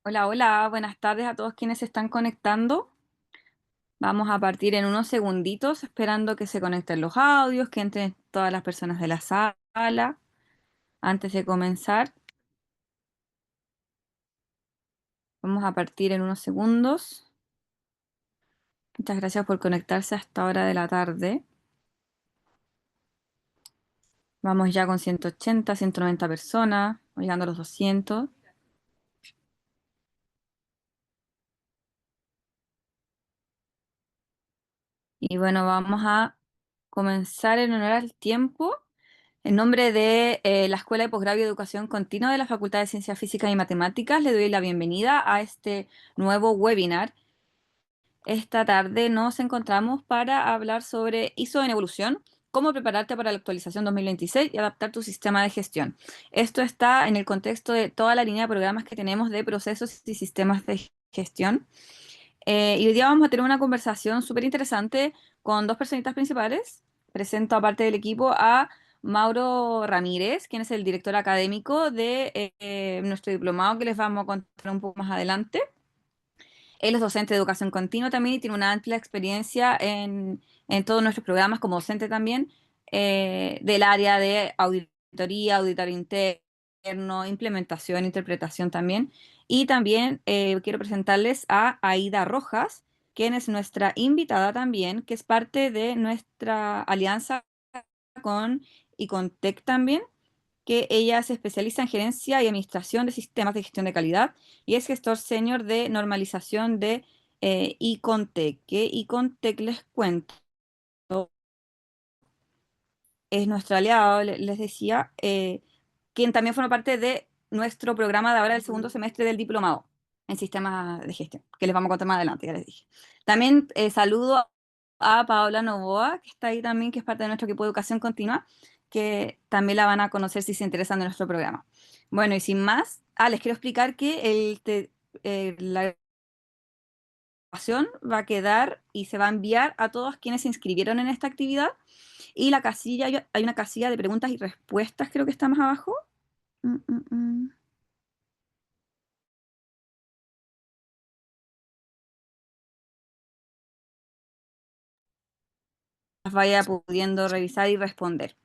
Hola, hola, buenas tardes a todos quienes se están conectando. Vamos a partir en unos segunditos, esperando que se conecten los audios, que entren todas las personas de la sala. Antes de comenzar, vamos a partir en unos segundos. Muchas gracias por conectarse a esta hora de la tarde. Vamos ya con 180, 190 personas, llegando a los 200. Y bueno, vamos a comenzar en honor al tiempo. En nombre de la Escuela de Posgrado y Educación Continua de la Facultad de Ciencias Físicas y Matemáticas, le doy la bienvenida a este nuevo webinar. Esta tarde nos encontramos para hablar sobre ISO en evolución, cómo prepararte para la actualización 2026 y adaptar tu sistema de gestión. Esto está en el contexto de toda la línea de programas que tenemos de procesos y sistemas de gestión. Y hoy día vamos a tener una conversación súper interesante con dos personitas principales. Presento, aparte del equipo, a Mauro Ramírez, quien es el director académico de nuestro diplomado, que les vamos a contar un poco más adelante. Él es docente de educación continua también y tiene una amplia experiencia en todos nuestros programas como docente también, del área de auditoría, auditorio interno, implementación, interpretación también. Y también quiero presentarles a Aida Rojas, quien es nuestra invitada también, que es parte de nuestra alianza con Icontec también, que ella se especializa en gerencia y administración de sistemas de gestión de calidad y es gestor senior de normalización de Icontec, que Icontec, les cuento, es nuestro aliado, les decía, quien también forma parte de nuestro programa de ahora del segundo semestre del diplomado en sistemas de gestión, que les vamos a contar más adelante, ya les dije. También saludo a Paola Novoa, que está ahí también, que es parte de nuestro equipo de educación continua, que también la van a conocer si se interesan de nuestro programa. Bueno, y sin más, les quiero explicar que la grabación va a quedar y se va a enviar a todos quienes se inscribieron en esta actividad. Y la casilla, hay una casilla de preguntas y respuestas, creo que está más abajo. Mm, mm, mm. Las vaya pudiendo revisar y responder.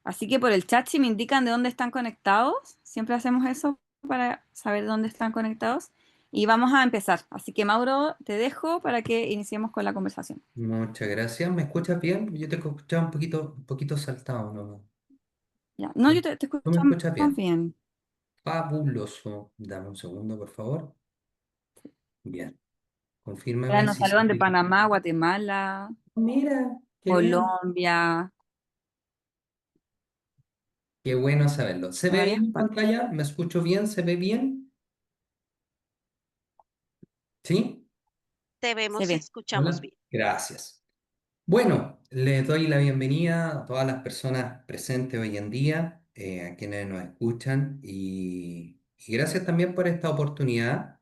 Así que por el chat, si me indican de dónde están conectados, siempre hacemos eso para saber dónde están conectados. Y vamos a empezar. Así que Mauro, te dejo para que iniciemos con la conversación. Muchas gracias. ¿Me escuchas bien? Yo te escuchaba un poquito saltado, ¿no? Ya. No, yo te ¿Tú me escuchamos escuchas bien? bien. Fabuloso. Dame un segundo, por favor. Bien. Ahora Confírmame nos si se saludan de escucha. Panamá, Guatemala, Mira, qué bien. Colombia, Qué bueno saberlo. ¿Se de ve bien varias en partes. pantalla? ¿Me escucho bien? ¿Se ve bien? ¿Sí? Te Se vemos y ve. escuchamos Hola. bien. Gracias. Bueno, les doy la bienvenida a todas las personas presentes hoy en día, a quienes nos escuchan y gracias también por esta oportunidad.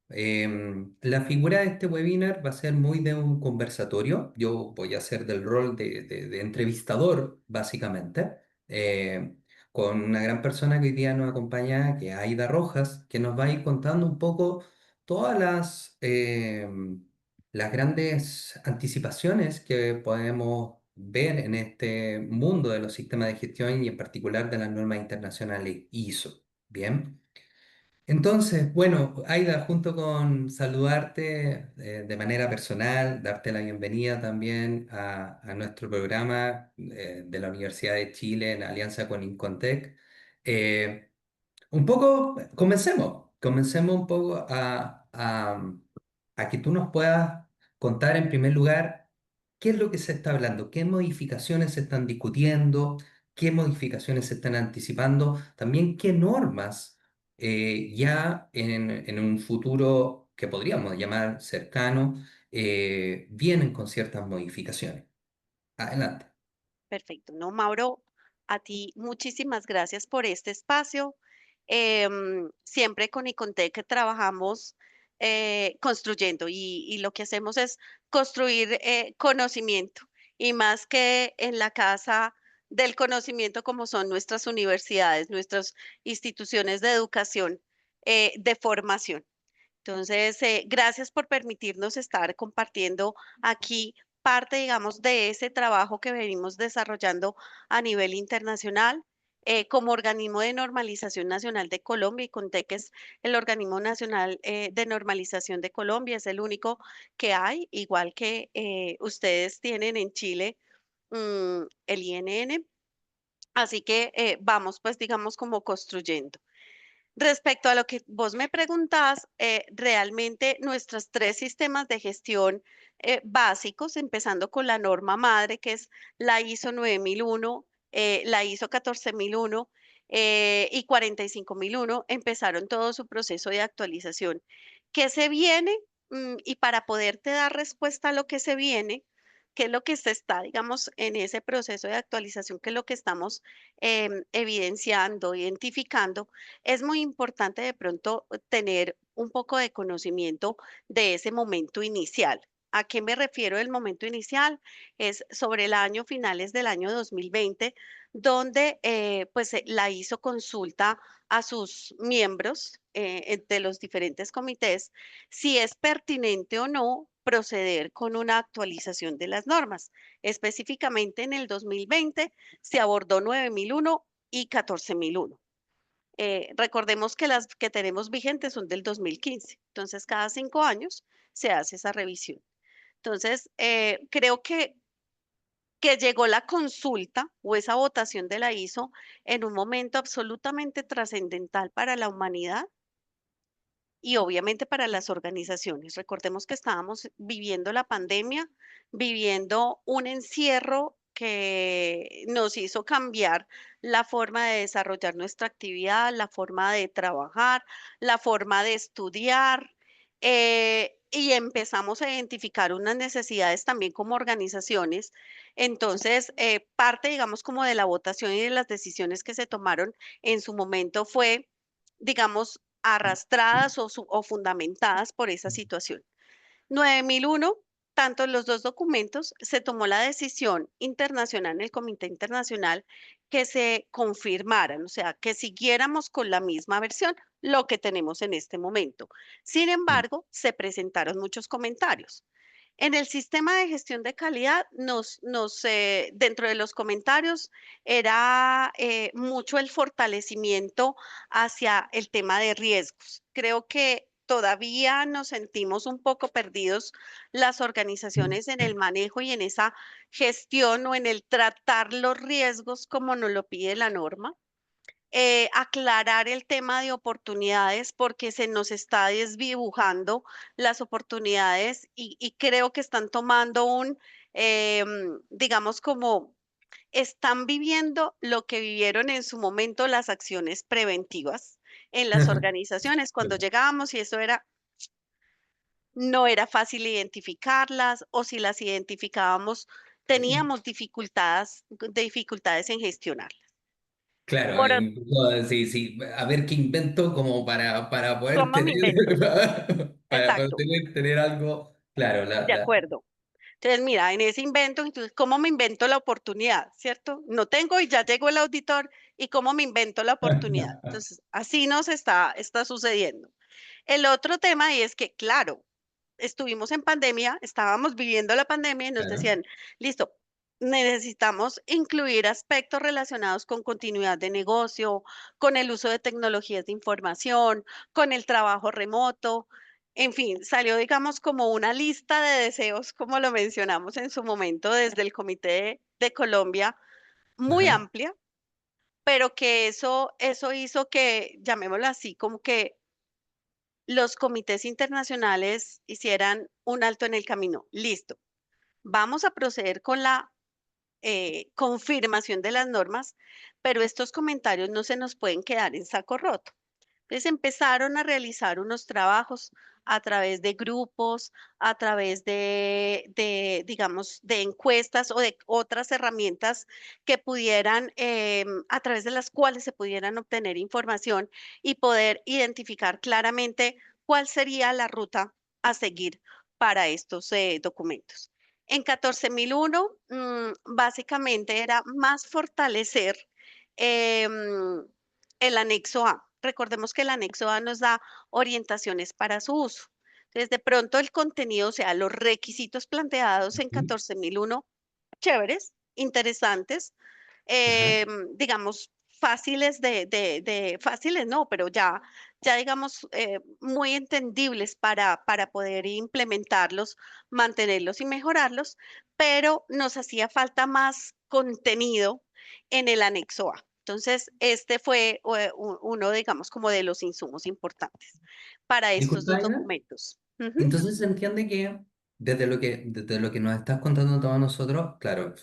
La figura de este webinar va a ser muy de un conversatorio. Yo voy a hacer del rol de entrevistador, básicamente, con una gran persona que hoy día nos acompaña, que es Aida Rojas, que nos va a ir contando un poco todas las grandes anticipaciones que podemos ver en este mundo de los sistemas de gestión y en particular de las normas internacionales ISO. Bien. Entonces, bueno, Aida, junto con saludarte de manera personal, darte la bienvenida también a nuestro programa de la Universidad de Chile en alianza con Incontec. eh, un poco, comencemos un poco a que tú nos puedas contar en primer lugar qué es lo que se está hablando, qué modificaciones se están discutiendo, qué modificaciones se están anticipando, también qué normas ya en un futuro que podríamos llamar cercano vienen con ciertas modificaciones. Adelante. Perfecto. No, Mauro, a ti muchísimas gracias por este espacio. Siempre con Icontec trabajamos construyendo y lo que hacemos es construir conocimiento y más que en la casa del conocimiento como son nuestras universidades, nuestras instituciones de educación. de formación. Entonces, gracias por permitirnos estar compartiendo aquí parte, digamos, de ese trabajo que venimos desarrollando a nivel internacional. Como organismo de normalización nacional de Colombia, y CONTEC es el organismo nacional de normalización de Colombia, es el único que hay, igual que ustedes tienen en Chile, el INN. Así que vamos, pues, digamos, como construyendo. Respecto a lo que vos me preguntás, realmente nuestros tres sistemas de gestión básicos, empezando con la norma madre, que es la ISO 9001, la ISO 14001 y 45001, empezaron todo su proceso de actualización. ¿Qué se viene? Y para poderte dar respuesta a lo que se viene, qué es lo que se está, digamos, en ese proceso de actualización, qué es lo que estamos evidenciando, identificando, es muy importante de pronto tener un poco de conocimiento de ese momento inicial. ¿A qué me refiero del momento inicial? Es sobre el año, finales del año 2020, donde pues la hizo consulta a sus miembros de los diferentes comités si es pertinente o no proceder con una actualización de las normas. Específicamente en el 2020 se abordó 9001 y 14001. Recordemos que las que tenemos vigentes son del 2015, entonces cada 5 años se hace esa revisión. Entonces, creo que llegó la consulta o esa votación de la ISO en un momento absolutamente trascendental para la humanidad y obviamente para las organizaciones. Recordemos que estábamos viviendo la pandemia, viviendo un encierro que nos hizo cambiar la forma de desarrollar nuestra actividad, la forma de trabajar, la forma de estudiar, y empezamos a identificar unas necesidades también como organizaciones. Entonces, parte, digamos, como de la votación y de las decisiones que se tomaron en su momento fue, digamos, arrastradas o fundamentadas por esa situación. 9001, tanto en los dos documentos, se tomó la decisión internacional en el Comité Internacional que se confirmaran, o sea, que siguiéramos con la misma versión, lo que tenemos en este momento. Sin embargo, se presentaron muchos comentarios. En el sistema de gestión de calidad, dentro de los comentarios, era mucho el fortalecimiento hacia el tema de riesgos. Creo que todavía nos sentimos un poco perdidos las organizaciones en el manejo y en esa gestión o en el tratar los riesgos como nos lo pide la norma. Aclarar el tema de oportunidades porque se nos está desdibujando las oportunidades y creo que están tomando digamos, como están viviendo lo que vivieron en su momento las acciones preventivas en las organizaciones cuando llegábamos y eso era, no era fácil identificarlas o si las identificábamos teníamos dificultades en gestionarlas. Claro, Por, sí, sí, a ver qué invento como para poder ¿cómo me tener, invento? para poder Exacto, tener algo, claro, de acuerdo. Entonces, mira, en ese invento, entonces, ¿cómo me invento la oportunidad? ¿Cierto? No tengo y ya llegó el auditor y ¿cómo me invento la oportunidad? Entonces, así está sucediendo. El otro tema y es que, claro, estuvimos en pandemia, estábamos viviendo la pandemia y nos claro, decían, listo, necesitamos incluir aspectos relacionados con continuidad de negocio, con el uso de tecnologías de información, con el trabajo remoto. En fin, salió, digamos, como una lista de deseos, como lo mencionamos en su momento desde el Comité de Colombia, muy ajá, amplia, pero que eso hizo que, llamémoslo así, como que los comités internacionales hicieran un alto en el camino. Listo, vamos a proceder con la confirmación de las normas, pero estos comentarios no se nos pueden quedar en saco roto. Entonces empezaron a realizar unos trabajos a través de grupos, a través digamos, de encuestas o de otras herramientas que pudieran, a través de las cuales se pudieran obtener información y poder identificar claramente cuál sería la ruta a seguir para estos documentos. En 14001, básicamente era más fortalecer em, el anexo A. recordemos que el anexo A nos da orientaciones para su uso. Entonces, de pronto el contenido, o sea, los requisitos planteados en Ujú. 14001, chéveres, interesantes, Ajá. digamos, fáciles fáciles no, pero ya digamos, muy entendibles para poder implementarlos, mantenerlos y mejorarlos, pero nos hacía falta más contenido en el anexo A. Entonces, este fue uno, digamos, como de los insumos importantes para estos Disculpa, dos Aida. documentos. Ujú, Entonces se entiende que desde lo que nos estás contando a todos nosotros, claro,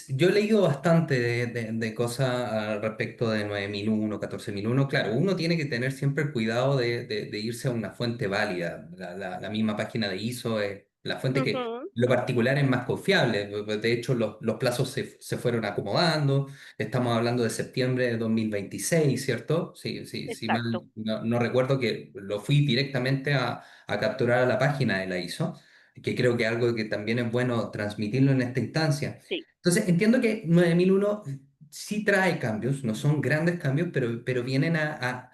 yo he leído bastante de cosas al respecto de 9001, 14001. Claro, uno tiene que tener siempre el cuidado de irse a una fuente válida. La misma página de ISO es la fuente que ujú, lo particular es más confiable. De hecho, los plazos se fueron acomodando. Estamos hablando de septiembre de 2026, ¿cierto? Sí, sí, sí, mal, exacto, no recuerdo que lo fui directamente a capturar a la página de la ISO, que creo que es algo que también es bueno transmitirlo en esta instancia. sí. Entonces, entiendo que 9001 sí trae cambios, no son grandes cambios, pero vienen a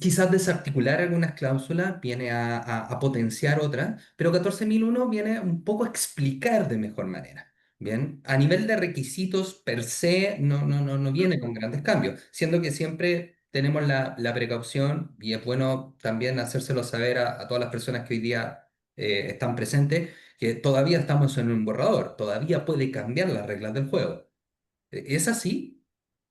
quizás desarticular algunas cláusulas, viene a potenciar otras, pero 14001 viene un poco a explicar de mejor manera. Bien, a nivel de requisitos per se no viene con Ujú. grandes cambios, siendo que siempre tenemos la precaución y es bueno también hacérselo saber a todas las personas que hoy día están presentes, que todavía estamos en un borrador, todavía puede cambiar las reglas del juego. ¿Es así?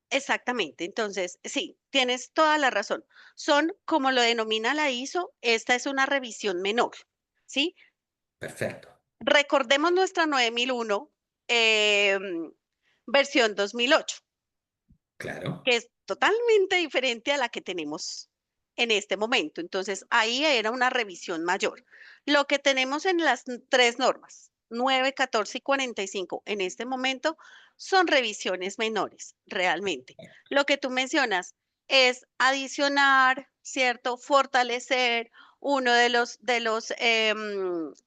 Exactamente, entonces, sí, tienes toda la razón. Son, como lo denomina la ISO, esta es una revisión menor, ¿sí? Perfecto, Recordemos nuestra 9001, versión 2008, claro. que es totalmente diferente a la que tenemos en este momento. Entonces, ahí era una revisión mayor. Lo que tenemos en las tres normas, 9, 14 y 45, en este momento, son revisiones menores, realmente. Lo que tú mencionas es adicionar, ¿cierto? Fortalecer uno de los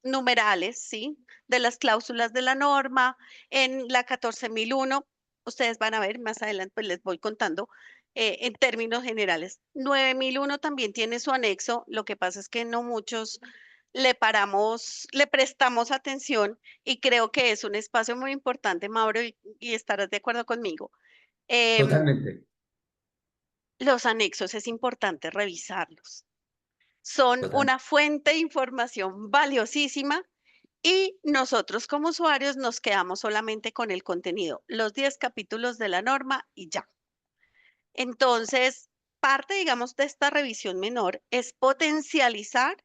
numerales, ¿sí? De las cláusulas de la norma. En la 14001 ustedes van a ver más adelante, pues les voy contando en términos generales. 9001 también tiene su anexo, lo que pasa es que no muchos le prestamos atención y creo que es un espacio muy importante, Mauro, y estarás de acuerdo conmigo. Em, Totalmente. los anexos es importante revisarlos. Son Total. una fuente de información valiosísima y nosotros como usuarios nos quedamos solamente con el contenido, los 10 capítulos de la norma y ya. Entonces, parte, digamos, de esta revisión menor es potencializar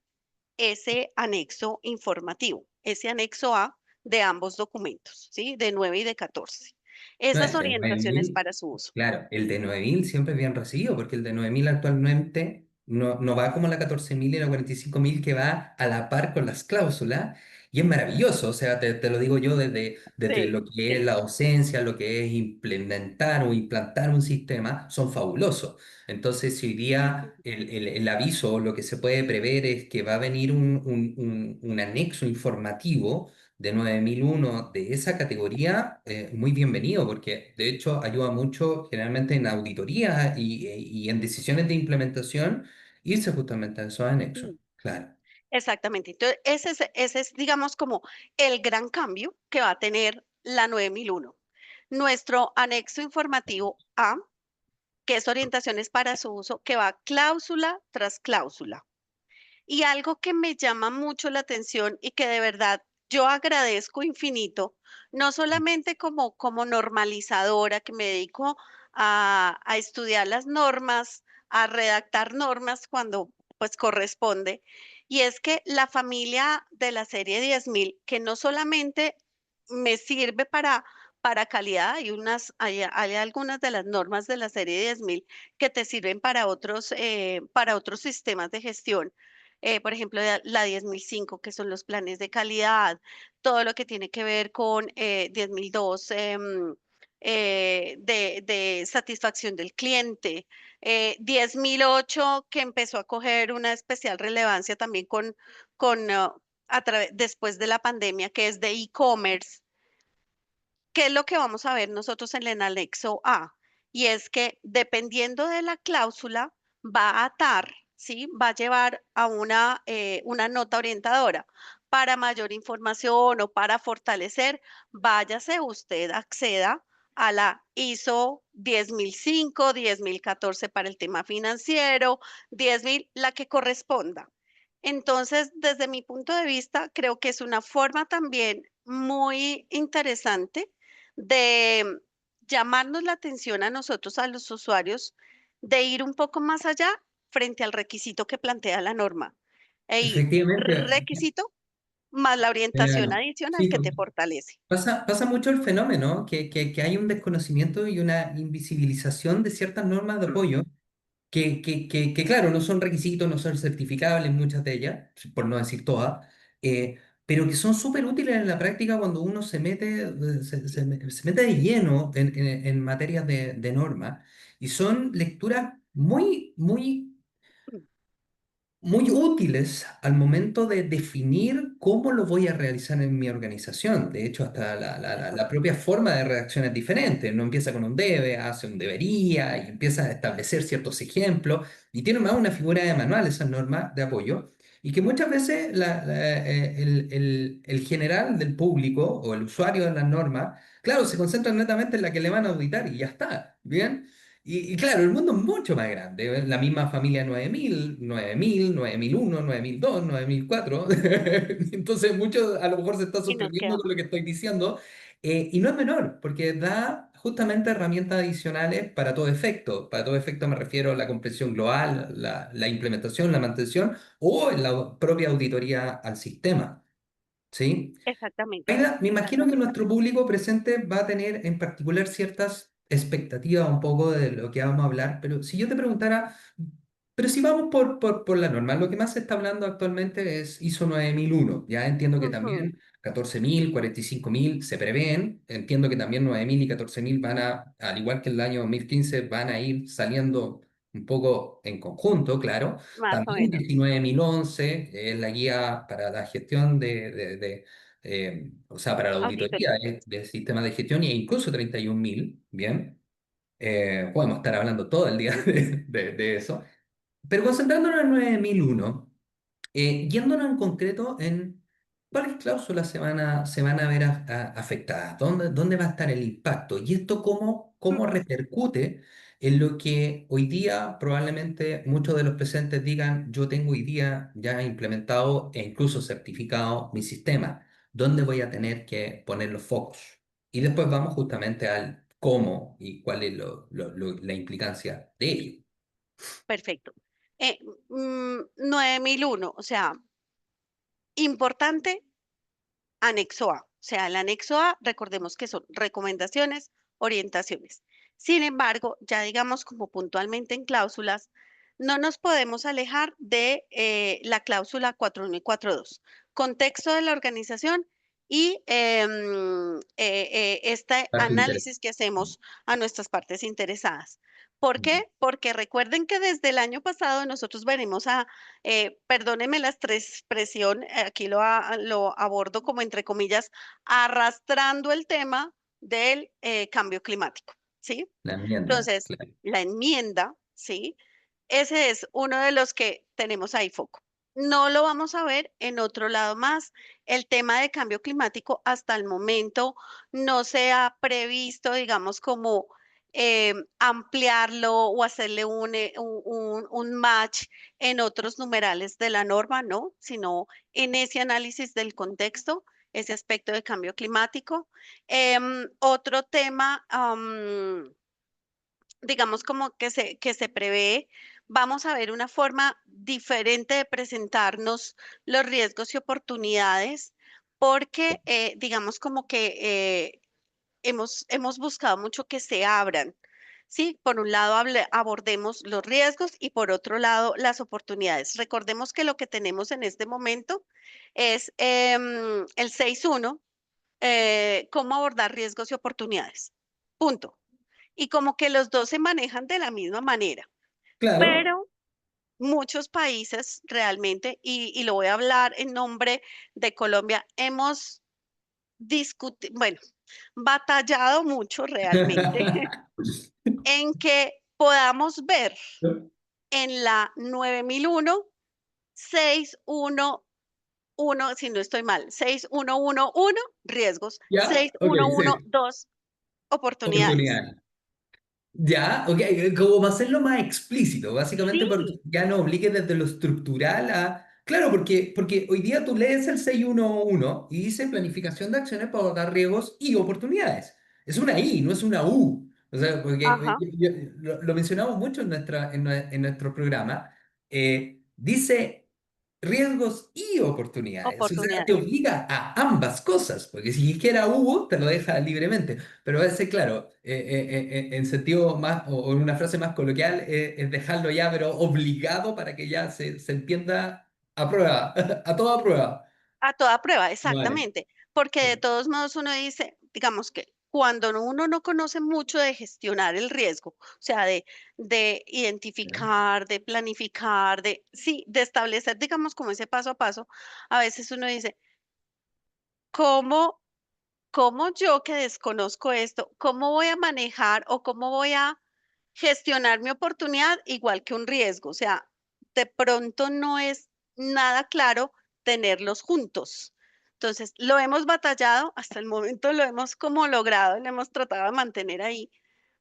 ese anexo informativo, ese anexo A de ambos documentos, ¿sí? De 9 y de 14. No, Esas el de orientaciones 9000, para su uso. claro, el de 9000 siempre es bien recibido, porque el de 9000 actualmente no va como la 14000 y la 45000 que va a la par con las cláusulas, y es maravilloso, o sea, te lo digo yo desde Sí, lo que es sí. la docencia, lo que es implementar o implantar un sistema, son fabulosos. Entonces, si hoy día el aviso, lo que se puede prever es que va a venir un anexo informativo de 9001 de esa categoría, muy bienvenido, porque de hecho ayuda mucho generalmente en auditoría y en decisiones de implementación, irse justamente a esos anexos. Mm, Claro, exactamente. Entonces, ese es, digamos, como el gran cambio que va a tener la 9001. Nuestro anexo informativo A, que es orientaciones para su uso, que va cláusula tras cláusula. Y algo que me llama mucho la atención y que de verdad yo agradezco infinito, no solamente como normalizadora que me dedico a estudiar las normas, a redactar normas cuando pues corresponde, y es que la familia de la serie 10.000, que no solamente me sirve para calidad, hay algunas de las normas de la serie 10.000 que te sirven para otros sistemas de gestión, por ejemplo, la 10.005, que son los planes de calidad, todo lo que tiene que ver con 10.002, de satisfacción del cliente, 10.008, que empezó a coger una especial relevancia también después de la pandemia, que es de e-commerce. ¿Qué es lo que vamos a ver nosotros en el anexo A? y es que dependiendo de la cláusula va a atar, ¿sí? Va a llevar a una nota orientadora. Para mayor información o para fortalecer, váyase usted, acceda a la ISO 10005, 10014 para el tema financiero, 10.000, la que corresponda. Entonces, desde mi punto de vista, creo que es una forma también muy interesante de llamarnos la atención a nosotros, a los usuarios, de ir un poco más allá frente al requisito que plantea la norma. E ir Efectivamente, requisito más la orientación adicional sí, que te fortalece. pasa mucho el fenómeno que hay un desconocimiento y una invisibilización de ciertas normas de apoyo que, claro, no son requisitos, no son certificables muchas de ellas, por no decir todas, pero que son súper útiles en la práctica cuando uno se mete, se mete de lleno en materias de normas y son lecturas muy útiles al momento de definir cómo lo voy a realizar en mi organización. De hecho, hasta la propia forma de redacción es diferente. No empieza con un debe, hace un debería y empieza a establecer ciertos ejemplos y tiene más una figura de manual, esas normas de apoyo. Y que muchas veces el general del público o el usuario de las normas, claro, se concentra netamente en la que le van a auditar y ya está, ¿bien? Y claro, el mundo es mucho más grande. La misma familia 9000, 9001, 9002, 9004. Entonces, muchos a lo mejor se está Y nos sorprendiendo con quedamos. lo que estoy diciendo. Y no es menor, porque da justamente herramientas adicionales para todo efecto. Para todo efecto me refiero a la comprensión global, la implementación, la mantención o en la propia auditoría al sistema. ¿Sí? Exactamente, Aida, me imagino que exactamente. nuestro público presente va a tener en particular ciertas expectativas un poco de lo que vamos a hablar, pero si yo te preguntara, pero si vamos por la norma, lo que más se está hablando actualmente es ISO 9001. Ya entiendo que Ujú, también 14.000, 45.000 se prevén, entiendo que también 9.000 y 14.000 van a, al igual que el año 2015, van a ir saliendo un poco en conjunto, claro. más o También menos. 19.011 es la guía para la gestión o sea, para la auditoría Auditoría. de sistemas de gestión e incluso 31.000, ¿bien? Podemos estar hablando todo el día de eso, pero concentrándonos en 9001, yéndonos en concreto en cuáles cláusulas se van a ver afectadas, dónde va a estar el impacto y esto cómo repercute en lo que hoy día probablemente muchos de los presentes digan, yo tengo hoy día ya implementado e incluso certificado mi sistema, dónde voy a tener que poner los focos. Y después vamos justamente al cómo y cuál es la implicancia de ello. Perfecto. 9001, o sea, importante, anexo A. O sea, el anexo A, recordemos que son recomendaciones, orientaciones. Sin embargo, ya digamos como puntualmente en cláusulas, no nos podemos alejar de la cláusula 4.1 y 4.2. Contexto de la organización y este Parte análisis interesante. que hacemos a nuestras partes interesadas. ¿Por qué? Porque recuerden que desde el año pasado nosotros venimos a perdónenme la expresión, aquí lo abordo como entre comillas, arrastrando el tema del cambio climático, ¿sí? La enmienda, Entonces, claro. la enmienda, ¿sí? Ese es uno de los que tenemos ahí foco. No lo vamos a ver en otro lado más. El tema de cambio climático hasta el momento no se ha previsto, digamos, como ampliarlo o hacerle un match en otros numerales de la norma, ¿no? Sino en ese análisis del contexto, ese aspecto de cambio climático. Otro tema, digamos como que se prevé, vamos a ver una forma diferente de presentarnos los riesgos y oportunidades, porque digamos como que hemos buscado mucho que se abran. Sí, por un lado abordemos los riesgos y por otro lado las oportunidades. Recordemos que lo que tenemos en este momento es el 6.1, cómo abordar riesgos y oportunidades. Punto. Y como que los dos se manejan de la misma manera, Claro, pero muchos países realmente, y lo voy a hablar en nombre de Colombia, hemos discutido, bueno, batallado mucho realmente en que podamos ver en la 9001, 611, si no estoy mal, 6111 riesgos, ¿Ya? Ok, sí. 6112 oportunidades. Oportunidad. Ya, ok, como para hacerlo más explícito, básicamente porque Sí, ya no obligue desde lo estructural a... Claro, porque hoy día tú lees el 611 y dice planificación de acciones para abordar riesgos y oportunidades. Es una I, no es una U. O sea, porque ajá, lo mencionamos mucho en nuestro programa. Dice riesgos y oportunidades. O sea, te oportunidades. obliga a ambas cosas, porque si dijera hubo, te lo deja libremente. Pero a veces, claro, en sentido más, o en una frase más coloquial, es dejarlo ya, pero obligado para que ya se entienda a prueba, a toda prueba. A toda prueba, Vale. exactamente, porque de todos modos uno dice, digamos que cuando uno no conoce mucho de gestionar el riesgo, o sea, de identificar, de planificar, sí, de establecer, digamos, como ese paso a paso, a veces uno dice, ¿cómo, cómo yo que desconozco esto, cómo voy a manejar o cómo voy a gestionar mi oportunidad igual que un riesgo? O sea, de pronto no es nada claro tenerlos juntos. Entonces, lo hemos batallado, hasta el momento lo hemos como logrado, lo hemos tratado de mantener ahí.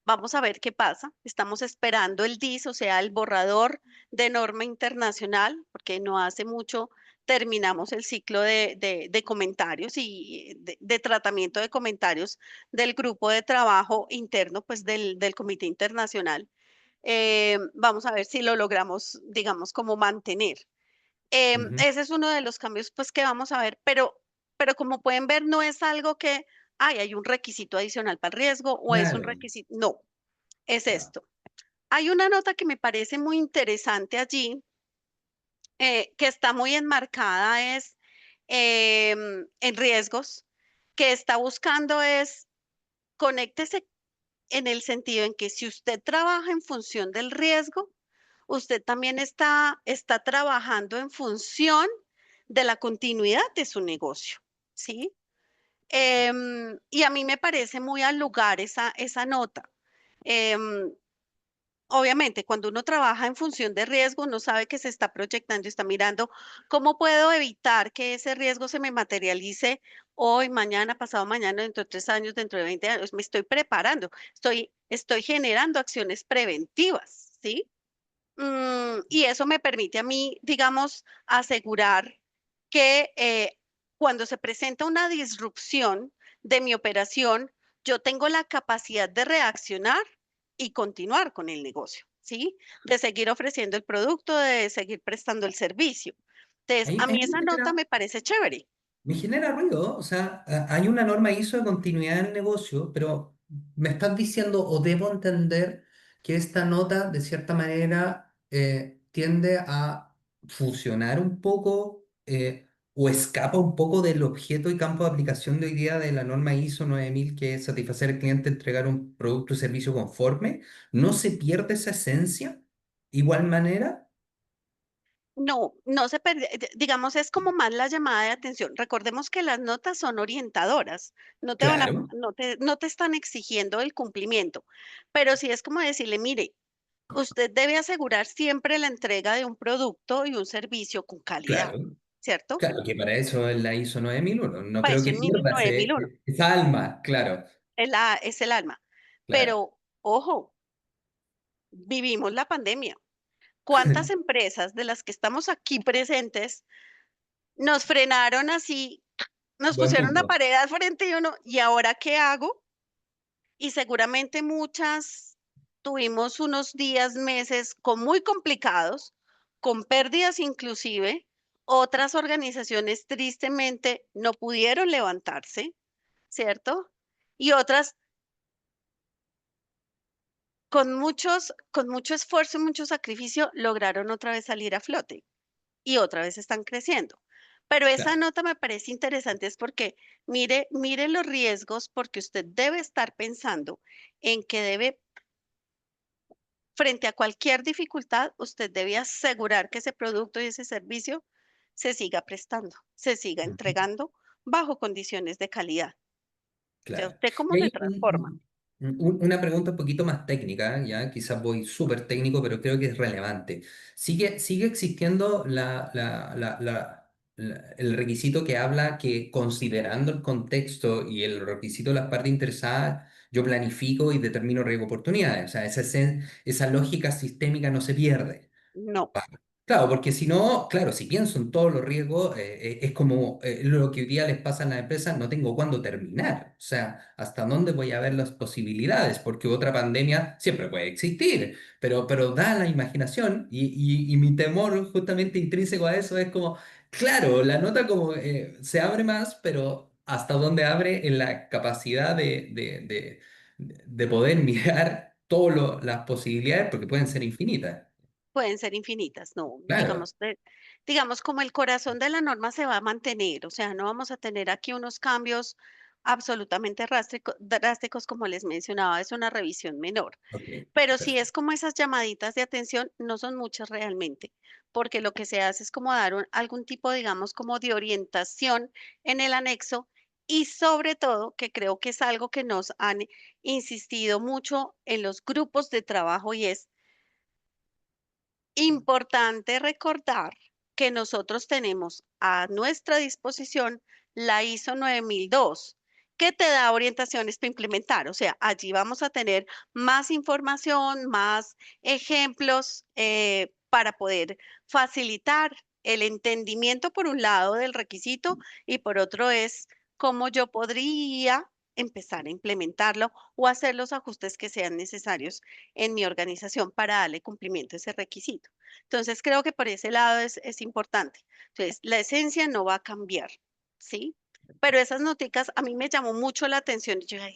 Vamos a ver qué pasa. Estamos esperando el DIS, o sea, el borrador de norma internacional, porque no hace mucho terminamos el ciclo de comentarios y de tratamiento de comentarios del grupo de trabajo interno, pues del Comité Internacional. Vamos a ver si lo logramos, digamos, como mantener. Ujú. Ese es uno de los cambios, pues, que vamos a ver, pero como pueden ver, no es algo que, ay, hay un requisito adicional para el riesgo o es un Claro. requisito, no, es Claro. esto. Hay una nota que me parece muy interesante allí, que está muy enmarcada, es en riesgos, que está buscando es, conéctese en el sentido en que si usted trabaja en función del riesgo, usted también está trabajando en función de la continuidad de su negocio, ¿sí? Y a mí me parece muy al lugar esa nota. Em, Obviamente, cuando uno trabaja en función de riesgo, uno sabe que se está proyectando y está mirando cómo puedo evitar que ese riesgo se me materialice hoy, mañana, pasado mañana, dentro de 3 años, dentro de 20 años. Me estoy preparando, estoy generando acciones preventivas, ¿sí? Y eso me permite a mí, digamos, asegurar que cuando se presenta una disrupción de mi operación, yo tengo la capacidad de reaccionar y continuar con el negocio, ¿sí? De seguir ofreciendo el producto, de seguir prestando el servicio. Entonces, a Ahí mí esa nota me parece chévere. me genera ruido, o sea, hay una norma ISO de continuidad del negocio, pero me estás diciendo o debo entender que esta nota de cierta manera tiende a fusionar un poco o escapa un poco del objeto y campo de aplicación de hoy día de la norma ISO 9000, que es satisfacer al cliente, entregar un producto o servicio conforme. ¿No se pierde esa esencia? ¿Igual manera? No, no se pierde, digamos, es como más la llamada de atención. Recordemos que las notas son orientadoras, Claro, no te están exigiendo el cumplimiento, pero sí es como decirle, mire, usted debe asegurar siempre la entrega de un producto y un servicio con calidad, claro. ¿cierto? Claro, que para eso es la ISO 9001. No Para creo eso que en pierda 9001 esa alma, claro, es el alma. claro. Pero, ojo, vivimos la pandemia. ¿Cuántas empresas de las que estamos aquí presentes nos frenaron así, nos Buen pusieron una punto. pared al frente y uno, ¿y ahora qué hago? Y seguramente muchas tuvimos unos días, meses muy complicados, con pérdidas inclusive. Otras organizaciones tristemente no pudieron levantarse, ¿cierto? Y otras con mucho esfuerzo y mucho sacrificio lograron otra vez salir a flote y otra vez están creciendo. Pero esa Claro. nota me parece interesante es porque mire los riesgos porque usted debe estar pensando en que debe, frente a cualquier dificultad, usted debe asegurar que ese producto y ese servicio se siga prestando, se siga Ujú. entregando bajo condiciones de calidad. O sea, Claro. ¿usted cómo Y se ahí, transforma? Una pregunta un poquito más técnica, ya quizás voy súper técnico, pero creo que es relevante. ¿Sigue existiendo el requisito que habla que considerando el contexto y el requisito de las partes interesadas, yo planifico y determino riesgo oportunidades? O sea, esa lógica sistémica no se pierde. No, Claro, porque si no, claro, si pienso en todos los riesgos, es como lo que hoy día les pasa a las empresas, no tengo cuándo terminar. O sea, ¿hasta dónde voy a ver las posibilidades? Porque otra pandemia siempre puede existir, pero da la imaginación y mi temor justamente intrínseco a eso es como, claro, la nota como se abre más, pero ¿hasta dónde abre en la capacidad de poder mirar todas las posibilidades? Porque pueden ser infinitas. pueden ser infinitas, no, Claro. digamos como el corazón de la norma se va a mantener, o sea, no vamos a tener aquí unos cambios absolutamente drásticos como les mencionaba, es una revisión menor. Ok, Pero sí perfecto. es como esas llamaditas de atención, no son muchas realmente, porque lo que se hace es como dar algún tipo, digamos, como de orientación en el anexo y sobre todo, que creo que es algo que nos han insistido mucho en los grupos de trabajo y es importante recordar que nosotros tenemos a nuestra disposición la ISO 9002, que te da orientaciones para implementar. O sea, allí vamos a tener más información, más ejemplos para poder facilitar el entendimiento, por un lado, del requisito y por otro es cómo yo podría empezar a implementarlo o hacer los ajustes que sean necesarios en mi organización para darle cumplimiento a ese requisito. Entonces, creo que por ese lado es importante. Entonces, la esencia no va a cambiar, ¿sí? Pero esas noticas a mí me llamó mucho la atención. Y yo, "Ay,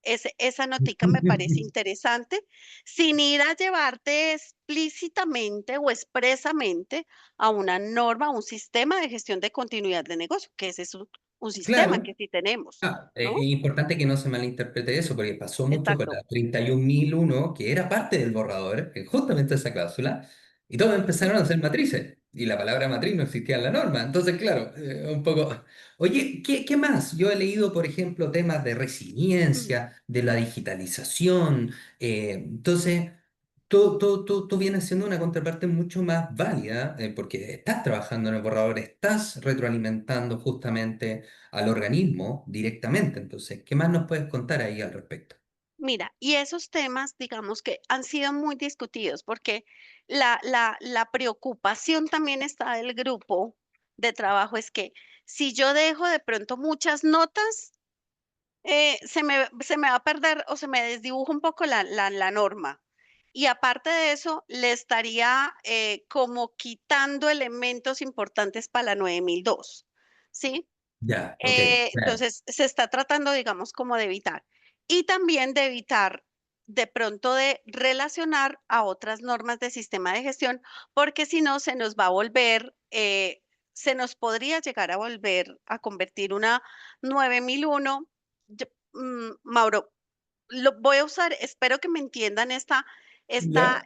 esa notica me parece interesante, sin ir a llevarte explícitamente o expresamente a una norma, a un sistema de gestión de continuidad de negocio, que ese es un sistema Claro. que sí tenemos, Es ¿no? importante que no se malinterprete eso, porque pasó mucho con Exacto. la 31001 que era parte del borrador, que justamente esa cláusula, y todos empezaron a hacer matrices, y la palabra matriz no existía en la norma. Entonces, claro, un poco... Oye, ¿qué más? Yo he leído, por ejemplo, temas de Ujú. resiliencia, de la digitalización, entonces... Tú vienes siendo una contraparte mucho más válida, porque estás trabajando en el borrador, estás retroalimentando justamente al organismo directamente. Entonces, ¿qué más nos puedes contar ahí al respecto? Mira, y esos temas, digamos que han sido muy discutidos porque la preocupación también está del grupo de trabajo es que si yo dejo de pronto muchas notas, se me va a perder o se me desdibuja un poco la norma. Y aparte de eso, le estaría como quitando elementos importantes para la 9002, ¿sí? Ya, ok, claro. Entonces, se está tratando, digamos, como de evitar. Y también de evitar de pronto de relacionar a otras normas de sistema de gestión, porque si no, se nos va a volver, se nos podría llegar a volver a convertir una 9001. Mauro, lo voy a usar, espero que me entiendan Ya,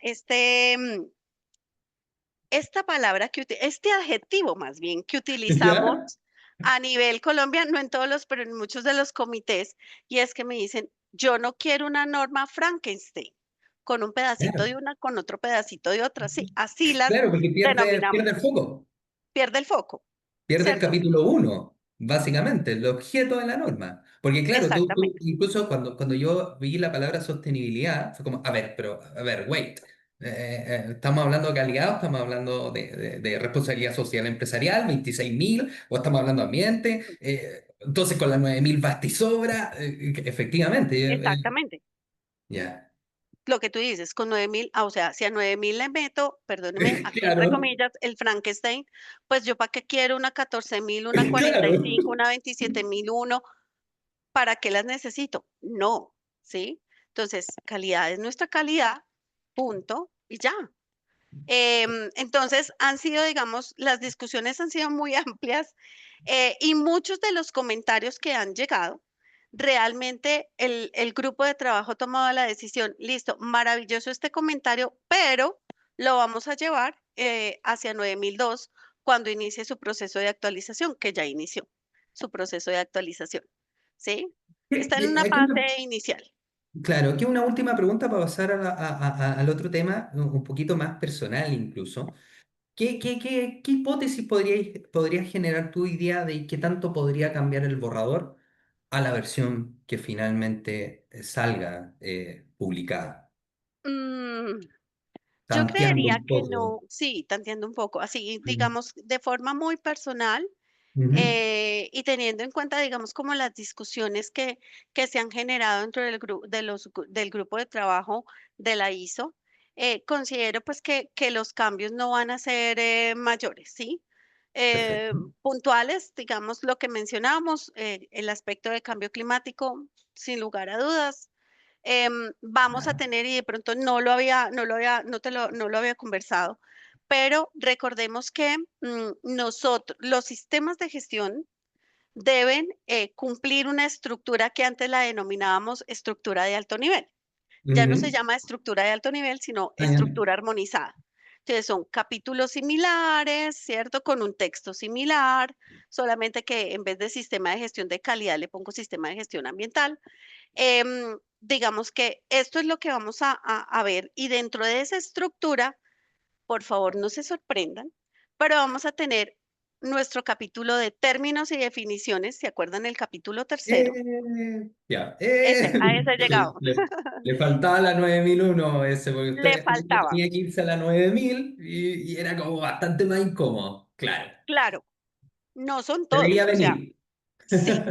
esta palabra este adjetivo más bien que utilizamos ya, a nivel Colombia, no en todos los, pero en muchos de los comités, y es que me dicen, yo no quiero una norma Frankenstein, con un pedacito claro. de una, con otro pedacito de otra, sí, así las Claro, porque pierde el denominamos, foco. pierde el foco, Pierde el ¿cierto? capítulo uno, básicamente, el objeto de la norma. Porque claro, Exactamente. incluso cuando yo vi la palabra sostenibilidad, fue como, a ver, pero, a ver, wait. ¿Estamos hablando de calidad o estamos hablando de responsabilidad social empresarial, 26.000, o estamos hablando de ambiente? Entonces con las 9.000 basta y sobra. Efectivamente, Exactamente. ya. Lo que tú dices, con 9000, o sea, si a 9000 le meto, perdóneme, aquí entre Claro, comillas, el Frankenstein, pues yo para qué quiero una 14000, una claro. 45, una 27001, ¿para qué las necesito? No, ¿sí? Entonces, calidad es nuestra calidad, punto, y ya. Entonces, han sido, digamos, las discusiones han sido muy amplias y muchos de los comentarios que han llegado, realmente el grupo de trabajo ha tomado la decisión, listo, maravilloso este comentario, pero lo vamos a llevar hacia 9002 cuando inicie su proceso de actualización, que ya inició su proceso de actualización, ¿sí? Está en una Aquí fase inicial. Claro, aquí una última pregunta para pasar al otro tema, un poquito más personal incluso. ¿Qué hipótesis podrías generar tu idea de qué tanto podría cambiar el borrador a la versión que finalmente salga publicada? Mm, yo Tanteando creería un que poco. no, sí, tanteando un poco, así, Mm. digamos, de forma muy personal. Ujú. Y teniendo en cuenta, digamos, como las discusiones que se han generado dentro del grupo de trabajo de la ISO, considero pues que los cambios no van a ser mayores, ¿sí? Perfecto. Puntuales, digamos, lo que mencionábamos, el aspecto de cambio climático, sin lugar a dudas. Vamos a Ya. tener, y de pronto no lo había conversado, pero recordemos que nosotros, los sistemas de gestión deben cumplir una estructura que antes la denominábamos estructura de alto nivel. Ya no se Ujú. llama estructura de alto nivel, sino Ah, ya. estructura armonizada. Entonces son capítulos similares, ¿cierto? Con un texto similar, solamente que en vez de sistema de gestión de calidad le pongo sistema de gestión ambiental. Digamos que esto es lo que vamos a ver y dentro de esa estructura, por favor, no se sorprendan, pero vamos a tener nuestro capítulo de términos y definiciones. ¿Se acuerdan el capítulo tercero? Ya. A ese he Le, llegado. le- le faltaba la 9001 ese, porque Le usted faltaba. tenía que irse a la 9000 y era como bastante más incómodo. Claro. Claro, no son Se veía todos, o sea, venir. sí,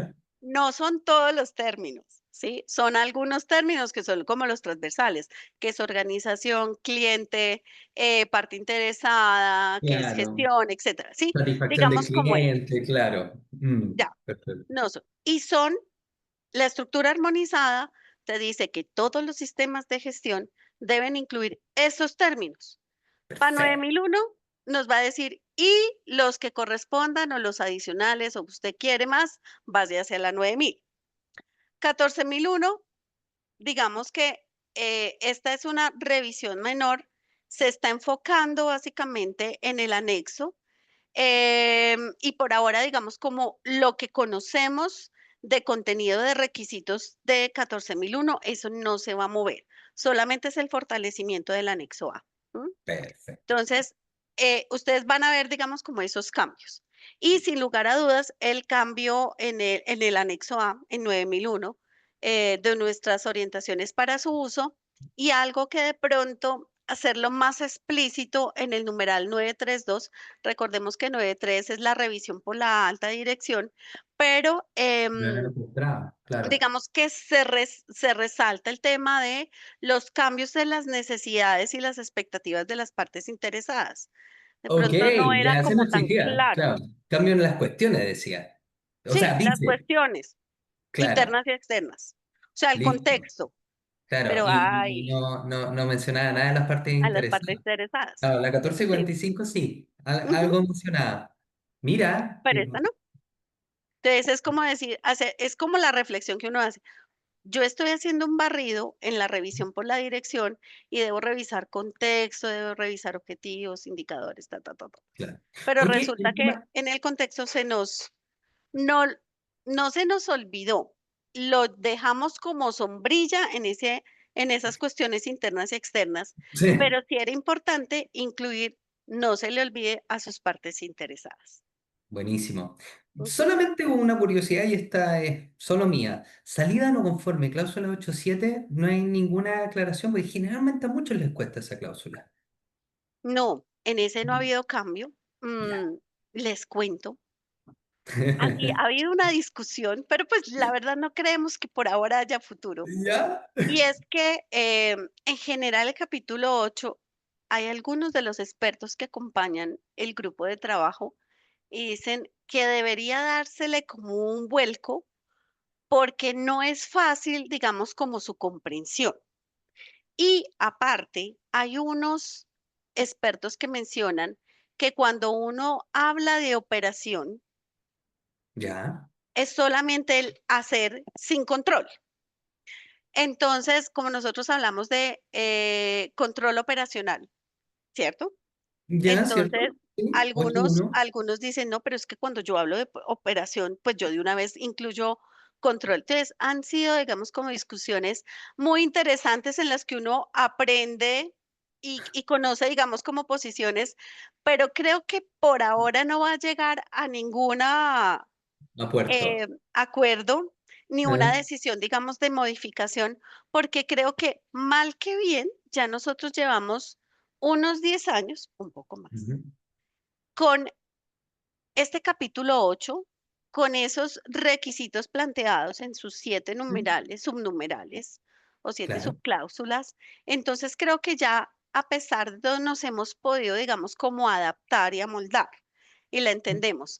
no son todos los términos, ¿sí? Son algunos términos que son como los transversales, que es organización, cliente, parte interesada, que es Claro. gestión, etcétera, ¿sí? Satisfacción de Digamos como ellos, cliente, claro. ya, Perfecto. no son. Y son, la estructura armonizada te dice que todos los sistemas de gestión deben incluir esos términos. Para Perfecto. 9001 nos va a decir, y los que correspondan o los adicionales o usted quiere más, vaya hacia la 9000. 14001, digamos que esta es una revisión menor, se está enfocando básicamente en el anexo y por ahora, digamos, como lo que conocemos de contenido de requisitos de 14001, eso no se va a mover, solamente es el fortalecimiento del anexo A. ¿M? Perfecto. Entonces, ustedes van a ver, digamos, como esos cambios. Y sin lugar a dudas, el cambio en el anexo A, en 9001, de nuestras orientaciones para su uso y algo que de pronto hacerlo más explícito en el numeral 932. Recordemos que 93 es la revisión por la alta dirección, pero Ya lo registraba, claro. digamos que se resalta el tema de los cambios de las necesidades y las expectativas de las partes interesadas. De Ok, pronto no era ya se lo como tan exigía, claro. claro. Cambio en las cuestiones, decía. O Sí, sea, las dice, cuestiones claro, internas y externas. O sea, el listo, contexto, claro. pero Y hay no mencionaba nada de las partes a las partes interesadas. interesadas. Claro, la Sí, 1445 sí, ujú, algo mencionaba. Mira, pero esta no. Entonces es como decir, es como la reflexión que uno hace. Yo estoy haciendo un barrido en la revisión por la dirección y debo revisar contexto, debo revisar objetivos, indicadores, ta, ta, ta, ta. claro. Pero Oye, resulta que en el contexto no, no se nos olvidó, lo dejamos como sombrilla en esas cuestiones internas y externas, sí, pero sí era importante incluir, no se le olvide a sus partes interesadas. buenísimo. Ujú. Solamente una curiosidad y esta es solo mía. Salida no conforme, cláusula 8.7, no hay ninguna aclaración, porque generalmente a muchos les cuesta esa cláusula. No, en ese no ha habido cambio. Ya. Les cuento. Aquí ha habido una discusión, pero pues la verdad no creemos que por ahora haya futuro. ¿Ya? Y es que en general el capítulo 8 hay algunos de los expertos que acompañan el grupo de trabajo y dicen que debería dársele como un vuelco porque no es fácil, digamos, como su comprensión. Y aparte, hay unos expertos que mencionan que cuando uno habla de operación, ¿Ya? es solamente el hacer sin control. Entonces, como nosotros hablamos de control operacional, ¿cierto? ¿Ya? Entonces, ¿Cierto? Sí, 8.1. algunos dicen, no, pero es que cuando yo hablo de operación, pues yo de una vez incluyo control. Entonces, han sido, digamos, como discusiones muy interesantes en las que uno aprende y conoce, digamos, como posiciones, pero creo que por ahora no va a llegar a ninguna A puerto. acuerdo ni una ¿Eh? decisión, digamos, de modificación, porque creo que mal que bien, ya nosotros llevamos unos 10 años, un poco más, Ujú. con este capítulo 8 con esos requisitos planteados en sus 7 numerales, subnumerales o 7 Claro. subcláusulas, entonces creo que ya a pesar de todo nos hemos podido, digamos, como adaptar y amoldar y la entendemos.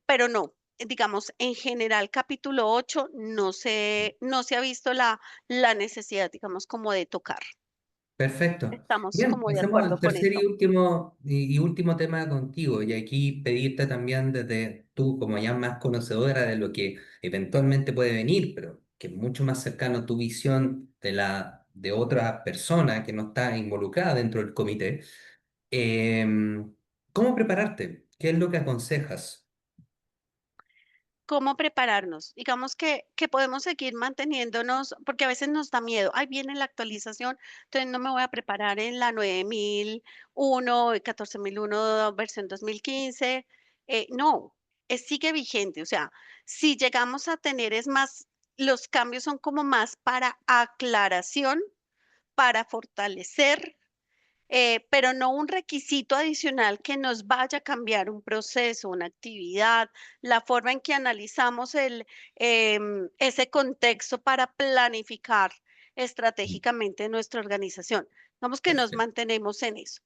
Pero no, digamos, en general capítulo 8 no se ha visto la necesidad, digamos, como de tocar. Perfecto. Estamos Bien, como de pasemos acuerdo al con tercer esto. y último tema contigo. Y aquí pedirte también desde tú, como ya más conocedora de lo que eventualmente puede venir, pero que es mucho más cercano a tu visión de otra persona que no está involucrada dentro del comité. ¿Cómo prepararte? ¿Qué es lo que aconsejas? ¿Cómo prepararnos? Digamos que podemos seguir manteniéndonos, porque a veces nos da miedo. Ahí viene la actualización, entonces no me voy a preparar en la 9001, 14001 versión 2015. No, sigue vigente. O sea, si llegamos a tener, es más, los cambios son como más para aclaración, para fortalecer, pero no un requisito adicional que nos vaya a cambiar un proceso, una actividad, la forma en que analizamos ese contexto para planificar estratégicamente nuestra organización. Vamos que nos Perfecto. mantenemos en eso.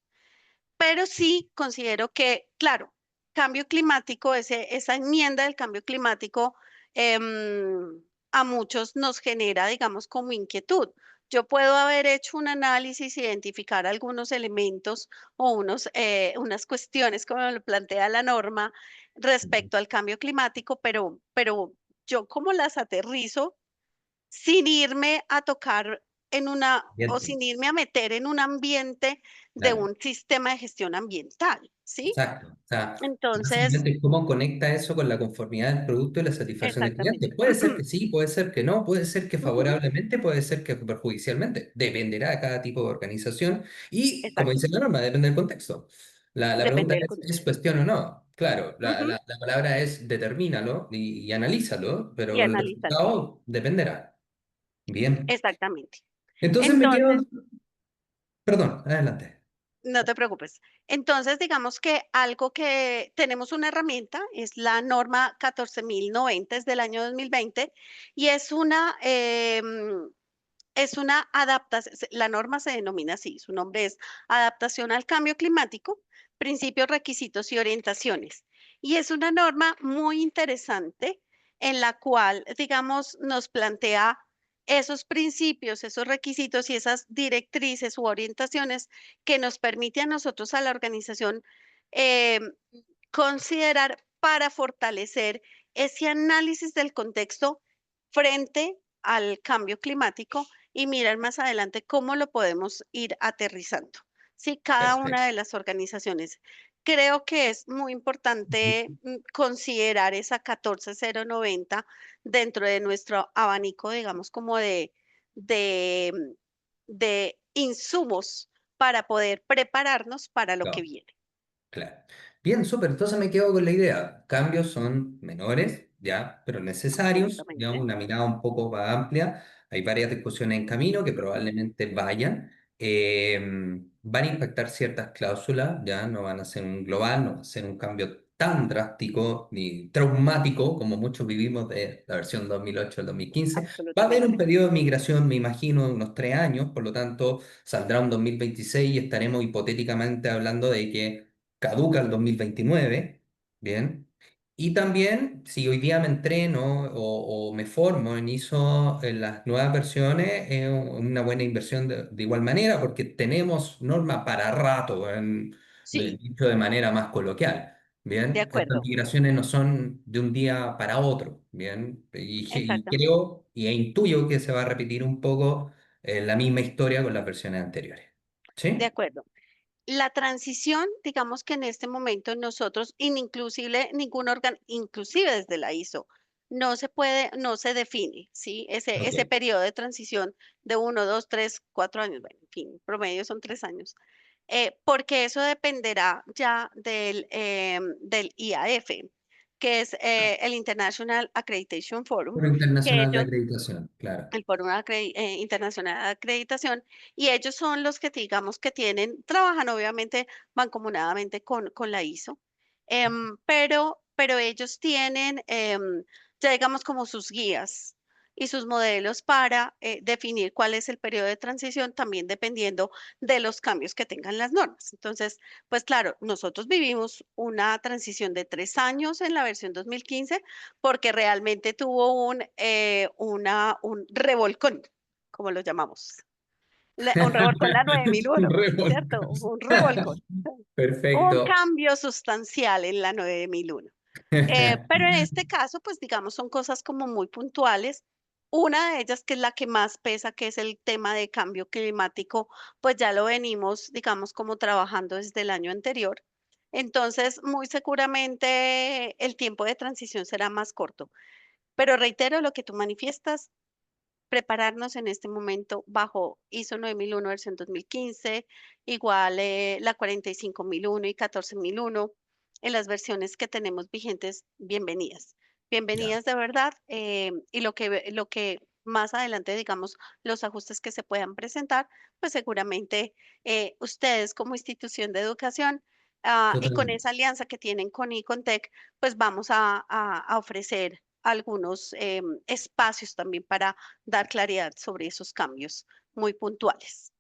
Pero sí considero que, claro, cambio climático, esa enmienda del cambio climático a muchos nos genera, digamos, como inquietud. Yo puedo haber hecho un análisis, identificar algunos elementos o unas cuestiones, como lo plantea la norma, respecto al cambio climático, pero yo como las aterrizo sin irme a tocar o Bien, sin irme a meter en un ambiente de claro. un sistema de gestión ambiental, ¿sí? Exacto. O sea, Entonces, básicamente, ¿cómo conecta eso con la conformidad del producto y la satisfacción del cliente? exactamente. Puede ser que sí, puede ser que no, puede ser que Ujú, favorablemente, puede ser que perjudicialmente. Dependerá de cada tipo de organización y, como exacto. dice la norma, depende del contexto. La pregunta Depende del es contexto. cuestión o no. Claro, Ujú, la palabra es determínalo y analízalo, y pero el analízalo. resultado dependerá. Bien. Exactamente. Entonces me quedo... Entonces, Perdón, adelante. no te preocupes. Entonces, digamos que algo que tenemos una herramienta es la norma 14090 es del año 2020 y es una adaptación, la norma se denomina así, su nombre es Adaptación al Cambio Climático, Principios, Requisitos y Orientaciones. Y es una norma muy interesante en la cual, digamos, nos plantea esos principios, esos requisitos y esas directrices u orientaciones que nos permite a nosotros, a la organización, eh, considerar para fortalecer ese análisis del contexto frente al cambio climático y mirar más adelante cómo lo podemos ir aterrizando. Sí, cada una Perfecto. de las organizaciones. Creo que es muy importante considerar esa 14090 dentro de nuestro abanico, digamos, como de, mm, de insumos para poder prepararnos para lo que Claro. viene. Claro. Bien, súper. Entonces me quedo con la idea. Cambios son menores, ya, pero necesarios. Ya Absolutamente. una mirada un poco más amplia. Hay varias discusiones en camino que Ujú. probablemente vayan. Van a impactar ciertas cláusulas, ya no van a ser un global, no va a ser un cambio tan drástico ni traumático como muchos vivimos de la versión 2008 al 2015. Va a haber un Absolutamente. periodo de migración, me imagino, de unos 3 años, por lo tanto, saldrá un 2026 y estaremos hipotéticamente hablando de que caduca el 2029, ¿bien? Y también, si hoy día me entreno o me formo en ISO en las nuevas versiones, es una buena inversión de igual manera, porque tenemos norma para rato, Sí, dicho de manera más coloquial, de ¿bien? Estas acuerdo. migraciones no son de un día para otro, ¿bien? Y Exactamente. creo e intuyo que se va a repetir un poco la misma historia con las versiones anteriores, De ¿sí? acuerdo. La transición, digamos que en este momento nosotros, inclusive ningún órgano, inclusive desde la ISO, no se define, ¿sí? Ese Ok. periodo de transición de 1, 2, 3, 4 años, bueno, en fin, promedio son 3 años, porque eso dependerá ya del IAF, que es el International Accreditation Forum, Foro que Internacional de ellos Acreditación, claro. el Foro Internacional de Acreditación, y ellos son los que, digamos, que trabajan obviamente mancomunadamente con la ISO, pero ellos tienen ya digamos como sus guías y sus modelos para definir cuál es el periodo de transición, también dependiendo de los cambios que tengan las normas. Entonces, pues claro, nosotros vivimos una transición de 3 años en la versión 2015 porque realmente tuvo un revolcón, como lo llamamos. Un revolcón, la Un 9001, ¿cierto? revolcón. Un revolcón. Un Perfecto. cambio sustancial en la 9001. Pero en este caso, pues digamos, son cosas como muy puntuales. Una de ellas, que es la que más pesa, que es el tema de cambio climático, pues ya lo venimos, digamos, como trabajando desde el año anterior. Entonces, muy seguramente el tiempo de transición será más corto. Pero reitero lo que tú manifiestas, prepararnos en este momento bajo ISO 9001 versión 2015, igual la 45001 y 14001, en las versiones que tenemos vigentes, bienvenidas. Ya, Bienvenidas de verdad, y lo que más adelante, digamos, los ajustes que se puedan presentar, pues seguramente ustedes como institución de educación, y con totalmente. esa alianza que tienen con Icontec, pues vamos a ofrecer algunos espacios también para dar claridad sobre esos cambios muy puntuales.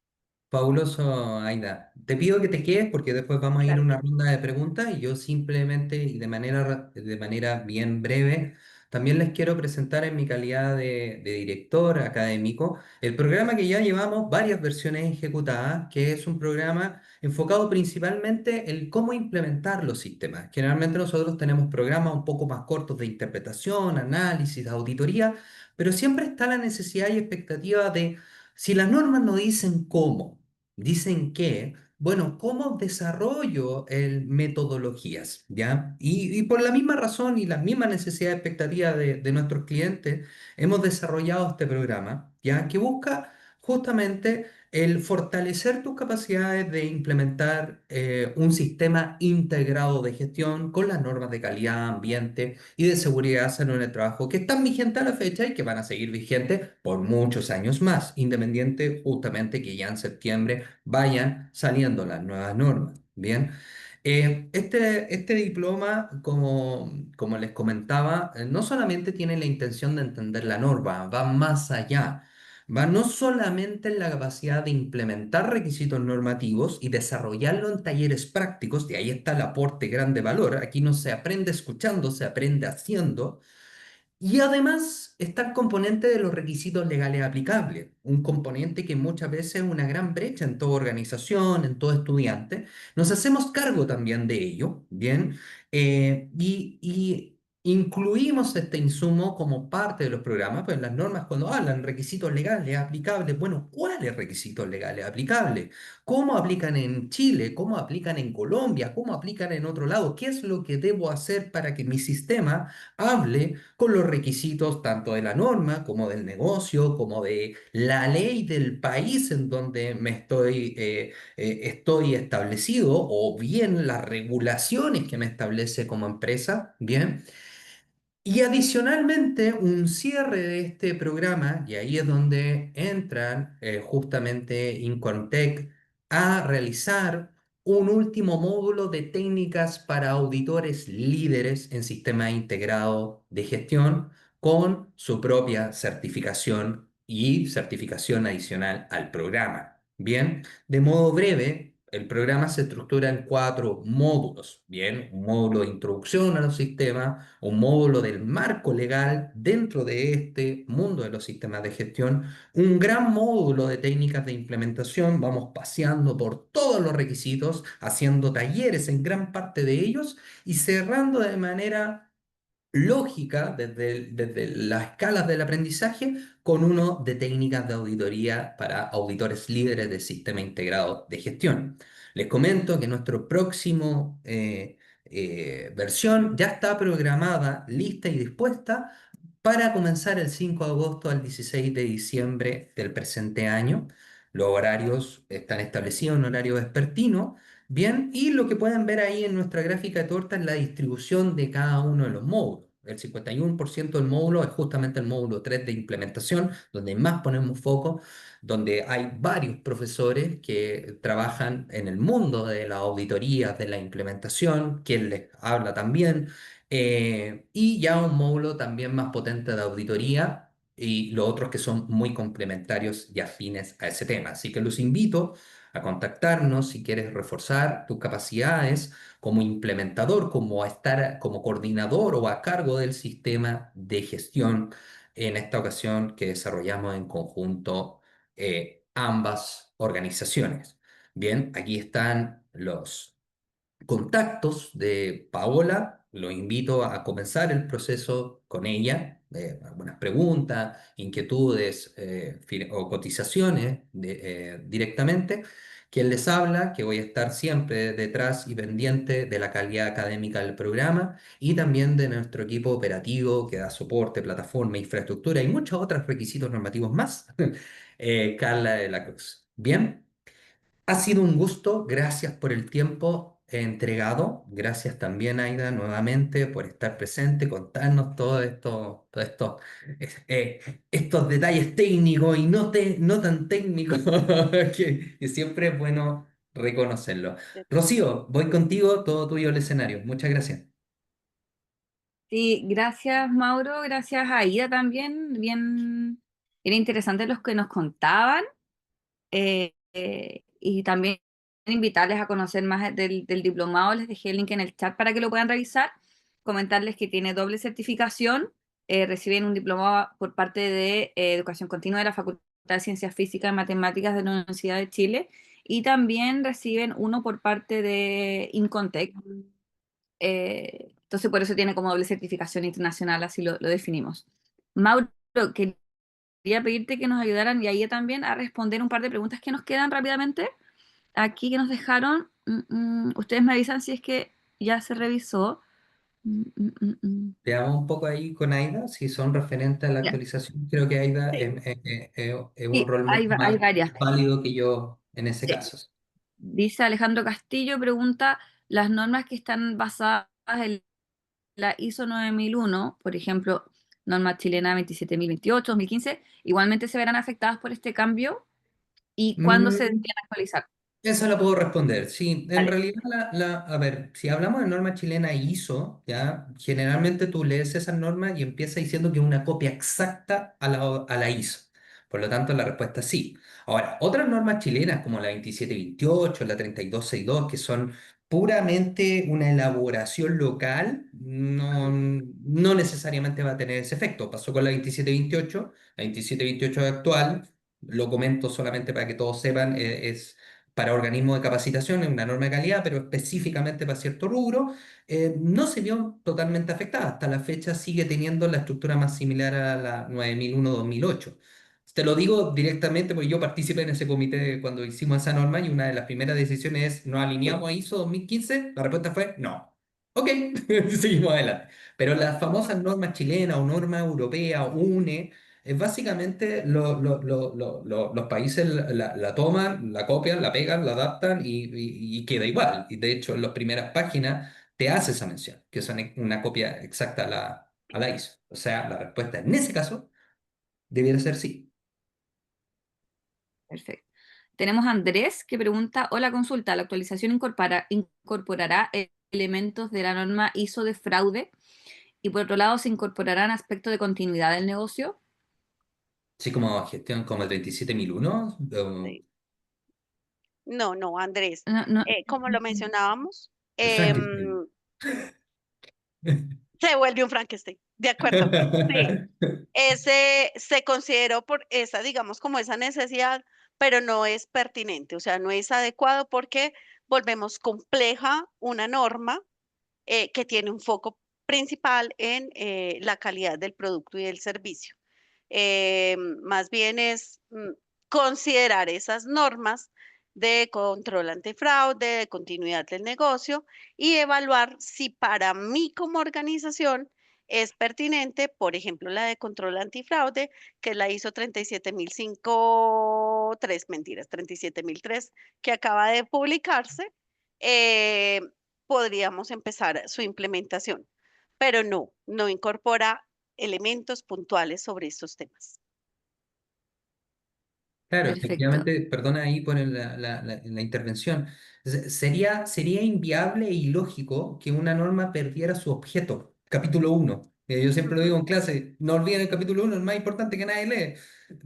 Fabuloso, Aida. Te pido que te quedes porque después vamos a ir a Claro que una sí. ronda de preguntas y yo simplemente y de manera bien breve también les quiero presentar en mi calidad de director académico el programa que ya llevamos varias versiones ejecutadas, que es un programa enfocado principalmente en cómo implementar los sistemas. Generalmente nosotros tenemos programas un poco más cortos de interpretación, análisis, auditoría, pero siempre está la necesidad y expectativa de si las normas no dicen cómo, dicen qué, bueno, ¿cómo desarrollo metodologías? ¿Ya? Y por la misma razón y la misma necesidad y expectativa de nuestros clientes, hemos desarrollado este programa, ¿ya? Que busca justamente el fortalecer tus capacidades de implementar un sistema integrado de gestión con las normas de calidad, ambiente y de seguridad en el trabajo que están vigentes a la fecha y que van a seguir vigentes por muchos años más, independiente justamente que ya en septiembre vayan saliendo las nuevas normas. Bien. Este diploma, como les comentaba, no solamente tiene la intención de entender la norma, va más allá. Va no solamente en la capacidad de implementar requisitos normativos y desarrollarlo en talleres prácticos, de ahí está el aporte grande valor. Aquí no se aprende escuchando, se aprende haciendo. Y además está el componente de los requisitos legales aplicables, un componente que muchas veces es una gran brecha en toda organización, en todo estudiante. Nos hacemos cargo también de ello, ¿bien? Y incluimos este insumo como parte de los programas, pues las normas cuando hablan requisitos legales aplicables, bueno, ¿cuáles requisitos legales aplicables? ¿Cómo aplican en Chile? ¿Cómo aplican en Colombia? ¿Cómo aplican en otro lado? ¿Qué es lo que debo hacer para que mi sistema hable con los requisitos tanto de la norma como del negocio, como de la ley del país en donde estoy establecido, o bien las regulaciones que me establece como empresa? Bien. Y adicionalmente, un cierre de este programa, y ahí es donde entran justamente Incontec a realizar un último módulo de técnicas para auditores líderes en sistema integrado de gestión con su propia certificación y certificación adicional al programa. Bien, de modo breve. El programa se estructura en 4 módulos, ¿bien? Un módulo de introducción a los sistemas, un módulo del marco legal dentro de este mundo de los sistemas de gestión, un gran módulo de técnicas de implementación, vamos paseando por todos los requisitos, haciendo talleres en gran parte de ellos y cerrando de manera lógica desde las escalas del aprendizaje con uno de técnicas de auditoría para auditores líderes del sistema integrado de gestión. Les comento que nuestro próximo versión ya está programada, lista y dispuesta para comenzar el 5 de agosto al 16 de diciembre del presente año. Los horarios están establecidos en horario vespertino, bien, y lo que pueden ver ahí en nuestra gráfica de torta es la distribución de cada uno de los módulos. El 51% del módulo es justamente el módulo 3 de implementación, donde más ponemos foco, donde hay varios profesores que trabajan en el mundo de las auditorías, de la implementación, quien les habla también, y ya un módulo también más potente de auditoría y los otros que son muy complementarios y afines a ese tema. Así que los invito a contactarnos si quieres reforzar tus capacidades como implementador, como a estar como coordinador o a cargo del sistema de gestión en esta ocasión que desarrollamos en conjunto ambas organizaciones. Bien, aquí están los contactos de Paola. Los invito a comenzar el proceso con ella. Algunas preguntas, inquietudes o cotizaciones directamente. Quien les habla, que voy a estar siempre detrás y pendiente de la calidad académica del programa y también de nuestro equipo operativo que da soporte, plataforma, infraestructura y muchos otros requisitos normativos más. Carla de la Cruz. Bien. Ha sido un gusto, gracias por el tiempo entregado, gracias también Aida nuevamente por estar presente, contarnos estos detalles técnicos y no tan técnicos que siempre es bueno reconocerlo. Rocío, voy contigo, todo tuyo el escenario. Muchas gracias. Sí, gracias Mauro, gracias a Ida también, bien, era interesante los que nos contaban. Y también invitarles a conocer más del diplomado. Les dejé el link en el chat para que lo puedan revisar. Comentarles que tiene doble certificación. Reciben un diplomado por parte de Educación Continua de la Facultad de Ciencias Físicas y Matemáticas de la Universidad de Chile. Y también reciben uno por parte de Incontec. Entonces, por eso tiene como doble certificación internacional, así lo definimos. Mauro, quería pedirte que nos ayudaran y a ella también a responder un par de preguntas que nos quedan rápidamente aquí que nos dejaron. Ustedes me avisan si es que ya se revisó. Mm, mm, mm, mm. Veamos un poco ahí con Aida, si son referentes a la Ya, actualización. Creo que Aida Sí. es un sí, rol mucho hay más varias. válido que yo en ese Sí. caso. Dice Alejandro Castillo, pregunta, las normas que están basadas en la ISO 9001, por ejemplo, norma chilena 27028, 2015, igualmente se verán afectadas por este cambio y cuándo se Mm, deberían actualizar. Eso lo puedo responder. Sí, en Vale. realidad, a ver, si hablamos de norma chilena ISO, ya, generalmente tú lees esas normas y empieza diciendo que es una copia exacta a la ISO. Por lo tanto, la respuesta es sí. Ahora, otras normas chilenas como la 2728, la 3262, que son puramente una elaboración local, no necesariamente va a tener ese efecto. Pasó con la 2728 actual, lo comento solamente para que todos sepan, es para organismos de capacitación, es una norma de calidad, pero específicamente para cierto rubro, no se vio totalmente afectada. Hasta la fecha sigue teniendo la estructura más similar a la 9001-2008. Te lo digo directamente porque yo participé en ese comité cuando hicimos esa norma y una de las primeras decisiones es, ¿nos alineamos a ISO 2015? La respuesta fue no. Ok, seguimos adelante. Pero las famosas normas chilenas o norma europea o UNE, básicamente los países la toman, la copian, la pegan, la adaptan y queda igual. Y de hecho en las primeras páginas te hace esa mención, que son una copia exacta a la ISO. O sea, la respuesta en ese caso debiera ser sí. Perfecto. Tenemos a Andrés que pregunta, hola consulta, ¿la actualización incorporará elementos de la norma ISO de fraude? Y por otro lado, ¿se incorporarán aspectos de continuidad del negocio? Así como gestión como el 27001. Sí. No, no, Andrés. No, no. Como lo mencionábamos, El Frankenstein. se vuelve un Frankenstein. De acuerdo. Sí. Ese se consideró por esa, digamos, como esa necesidad, pero no es pertinente, o sea, no es adecuado porque volvemos compleja una norma que tiene un foco principal en la calidad del producto y del servicio. Más bien es considerar esas normas de control antifraude, de continuidad del negocio y evaluar si para mí como organización es pertinente, por ejemplo, la de control antifraude, que es la ISO 37003, mentiras, 37003, que acaba de publicarse, eh, podríamos empezar su implementación, pero no incorpora elementos puntuales sobre estos temas. Claro, Perfecto. efectivamente, perdona ahí por la intervención. Sería inviable e ilógico que una norma perdiera su objeto. Capítulo uno. Yo siempre lo digo Ujú. en clase, no olviden el capítulo uno, es más importante que nadie lee.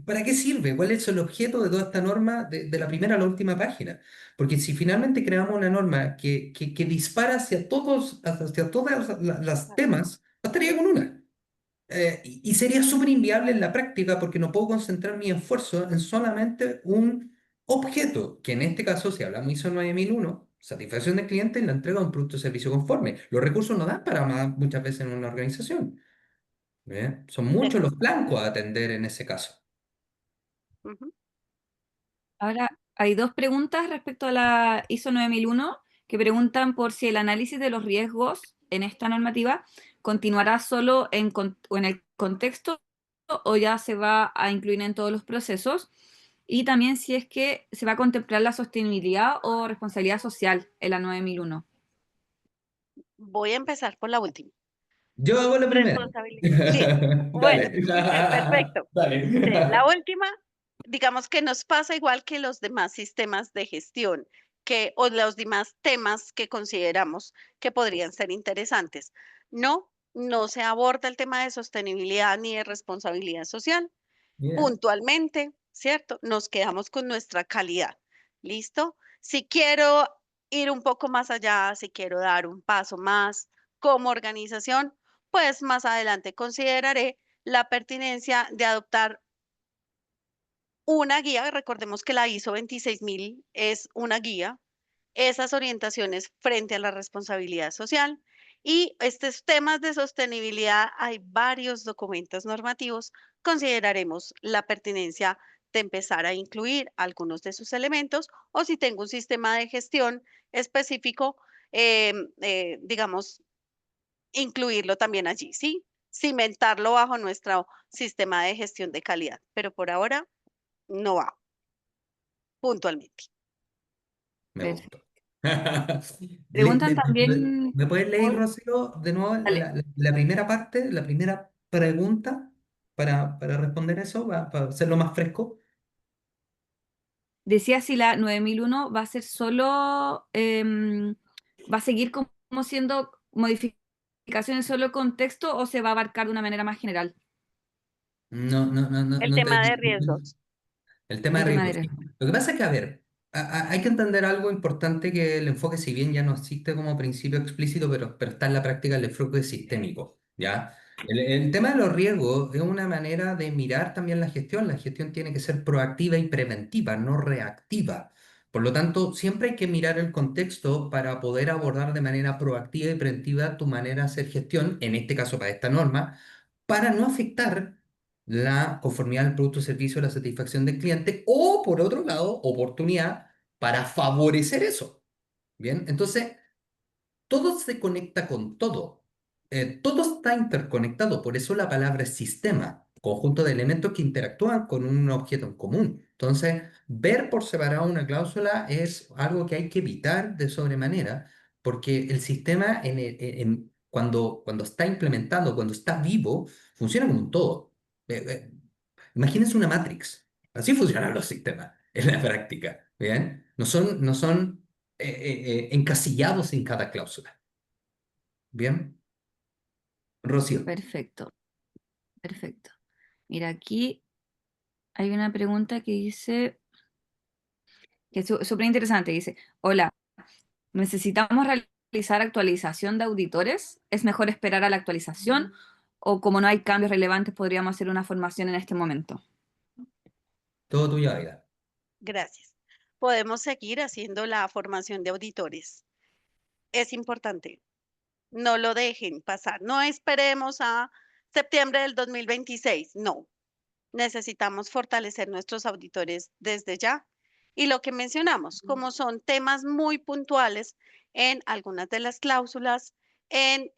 ¿Para qué sirve? ¿Cuál es el objeto de toda esta norma de la primera a la última página? Porque si finalmente creamos una norma que dispara hacia todas las temas, bastaría con una. Y sería súper inviable en la práctica porque no puedo concentrar mi esfuerzo en solamente un objeto, que en este caso, si hablamos ISO 9001, satisfacción del cliente en la entrega de un producto o servicio conforme. Los recursos no dan para más muchas veces en una organización. ¿Ve? Son De muchos los acuerdo. blancos a atender en ese caso. Ujú. Ahora, hay dos preguntas respecto a la ISO 9001 que preguntan por si el análisis de los riesgos en esta normativa continuará solo o en el contexto o ya se va a incluir en todos los procesos. Y también si es que se va a contemplar la sostenibilidad o responsabilidad social en la 9001. Voy a empezar por la última. Yo hago la primera. Responsabilidad. Listo. Bueno, Dale. perfecto. Mire, la Dale. última, digamos que nos pasa igual que los demás sistemas de gestión, o los demás temas que consideramos que podrían ser interesantes. No se aborda el tema de sostenibilidad ni de responsabilidad social. Mira, Puntualmente, ¿cierto? Nos quedamos con nuestra calidad. ¿Listo? Si quiero ir un poco más allá, si quiero dar un paso más como organización, pues más adelante consideraré la pertinencia de adoptar una guía. Recordemos que la ISO 26000 es una guía, esas orientaciones frente a la responsabilidad social. Y estos temas de sostenibilidad, hay varios documentos normativos, consideraremos la pertinencia de empezar a incluir algunos de sus elementos o si tengo un sistema de gestión específico, digamos, incluirlo también allí, ¿sí? Cimentarlo bajo nuestro sistema de gestión de calidad, pero por ahora no va puntualmente. me Perfecto. gustó. Preguntan también ¿Me puedes leer, por... Rocío, de nuevo Dale. la primera parte, la primera pregunta para responder eso, para hacerlo más fresco? Decía si la 9001 va a ser solo, va a seguir como siendo modificaciones solo con texto o se va a abarcar de una manera más general No, El no te... tema de riesgos. El tema el de tema de riesgo, sí. riesgo. Lo que pasa es que, a ver, hay que entender algo importante que el enfoque, si bien ya no existe como principio explícito, pero está en la práctica, el enfoque sistémico, ¿ya? El tema de los riesgos es una manera de mirar también la gestión. La gestión tiene que ser proactiva y preventiva, no reactiva. Por lo tanto, siempre hay que mirar el contexto para poder abordar de manera proactiva y preventiva tu manera de hacer gestión, en este caso para esta norma, para no afectar la conformidad del producto o servicio, la satisfacción del cliente, o por otro lado, oportunidad para favorecer eso. Bien, entonces todo se conecta con todo. Todo está interconectado, por eso la palabra es sistema, conjunto de elementos que interactúan con un objeto en común. Entonces, ver por separado una cláusula es algo que hay que evitar de sobremanera, porque el sistema cuando está implementado, cuando está vivo, funciona como un todo. Imagínense una Matrix. Así funcionan los sistemas en la práctica. ¿Bien? No son encasillados en cada cláusula. Bien, Rocío. Perfecto, perfecto. Mira, aquí hay una pregunta que dice, que es súper interesante, dice, hola, ¿necesitamos realizar actualización de auditores? ¿Es mejor esperar a la actualización? ¿O como no hay cambios relevantes, podríamos hacer una formación en este momento? Todo tuyo, Aida. Gracias. Podemos seguir haciendo la formación de auditores. Es importante. No lo dejen pasar. No esperemos a septiembre del 2026. No, necesitamos fortalecer nuestros auditores desde ya. Y lo que mencionamos, como son temas muy puntuales en algunas de las cláusulas, en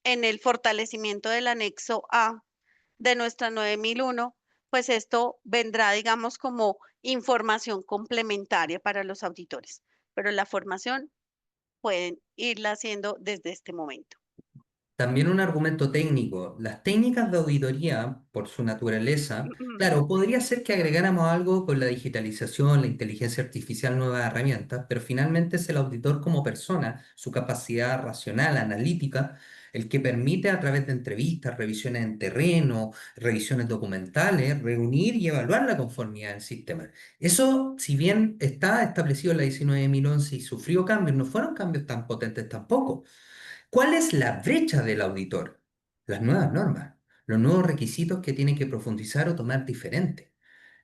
en el fortalecimiento del anexo A de nuestra 9001, pues esto vendrá, digamos, como información complementaria para los auditores, pero la formación pueden irla haciendo desde este momento. También un argumento técnico. Las técnicas de auditoría, por su naturaleza, claro, podría ser que agregáramos algo con la digitalización, la inteligencia artificial, nuevas herramientas, pero finalmente es el auditor como persona, su capacidad racional, analítica, el que permite a través de entrevistas, revisiones en terreno, revisiones documentales, reunir y evaluar la conformidad del sistema. Eso, si bien está establecido en la 19.011 y sufrió cambios, no fueron cambios tan potentes tampoco. ¿Cuál es la brecha del auditor? Las nuevas normas, los nuevos requisitos que tiene que profundizar o tomar diferente.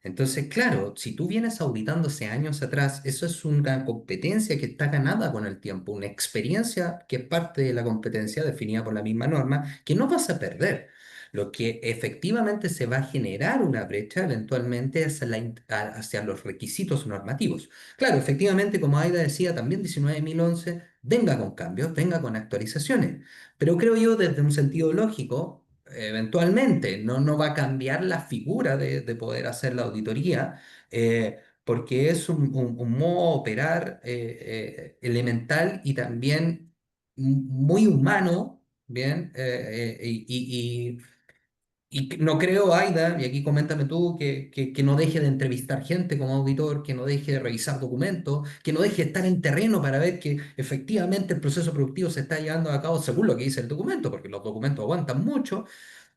Entonces, claro, si tú vienes auditando hace años atrás, eso es una competencia que está ganada con el tiempo, una experiencia que es parte de la competencia definida por la misma norma, que no vas a perder. Lo que efectivamente se va a generar una brecha eventualmente es hacia los requisitos normativos. Claro, efectivamente, como Aida decía, también 19.011 venga con cambios, venga con actualizaciones, pero creo yo desde un sentido lógico, eventualmente no va a cambiar la figura de poder hacer la auditoría, porque es un modo de operar elemental y también muy humano, ¿bien? Y no creo, Aida, y aquí coméntame tú, que no deje de entrevistar gente como auditor, que no deje de revisar documentos, que no deje de estar en terreno para ver que efectivamente el proceso productivo se está llevando a cabo según lo que dice el documento, porque los documentos aguantan mucho.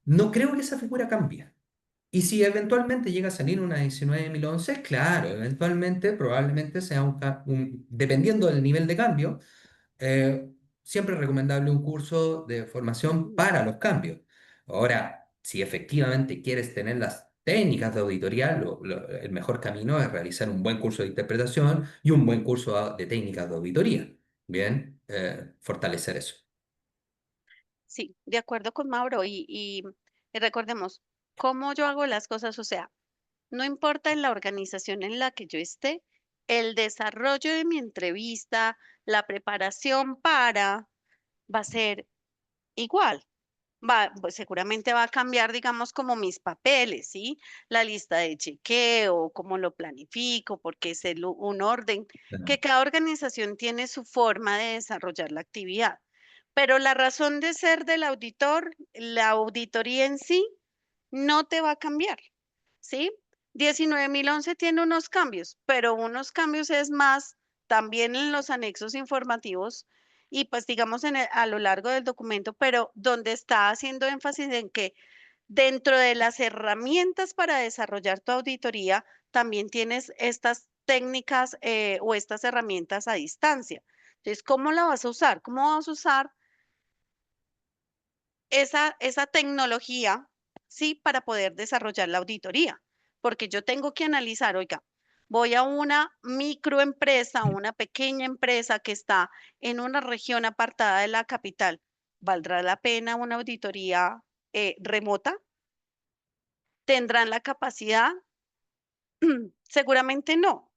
No creo que esa figura cambie. Y si eventualmente llega a salir una 19.011, claro, eventualmente probablemente sea dependiendo del nivel de cambio, eh, siempre es recomendable un curso de formación Ujú. para los cambios. Ahora, si efectivamente quieres tener las técnicas de auditoría, el mejor camino es realizar un buen curso de interpretación y un buen curso de técnicas de auditoría. Bien, fortalecer eso. Sí, de acuerdo con Mauro y recordemos, cómo yo hago las cosas, o sea, no importa en la organización en la que yo esté, el desarrollo de mi entrevista, la preparación para, va a ser igual. Pues seguramente va a cambiar, digamos, como mis papeles, ¿sí? La lista de chequeo, cómo lo planifico, porque es un orden, que cada organización tiene su forma de desarrollar la actividad. Pero la razón de ser del auditor, la auditoría en sí, no te va a cambiar, ¿sí? 19.011 tiene unos cambios, pero unos cambios es más también en los anexos informativos y pues digamos a lo largo del documento, pero donde está haciendo énfasis en que dentro de las herramientas para desarrollar tu auditoría, también tienes estas técnicas o estas herramientas a distancia. Entonces, ¿cómo la vas a usar? ¿Cómo vas a usar esa tecnología, sí, para poder desarrollar la auditoría? Porque yo tengo que analizar, oiga, voy a una microempresa, una pequeña empresa que está en una región apartada de la capital. ¿Valdrá la pena una auditoría remota? ¿Tendrán la capacidad? Seguramente no,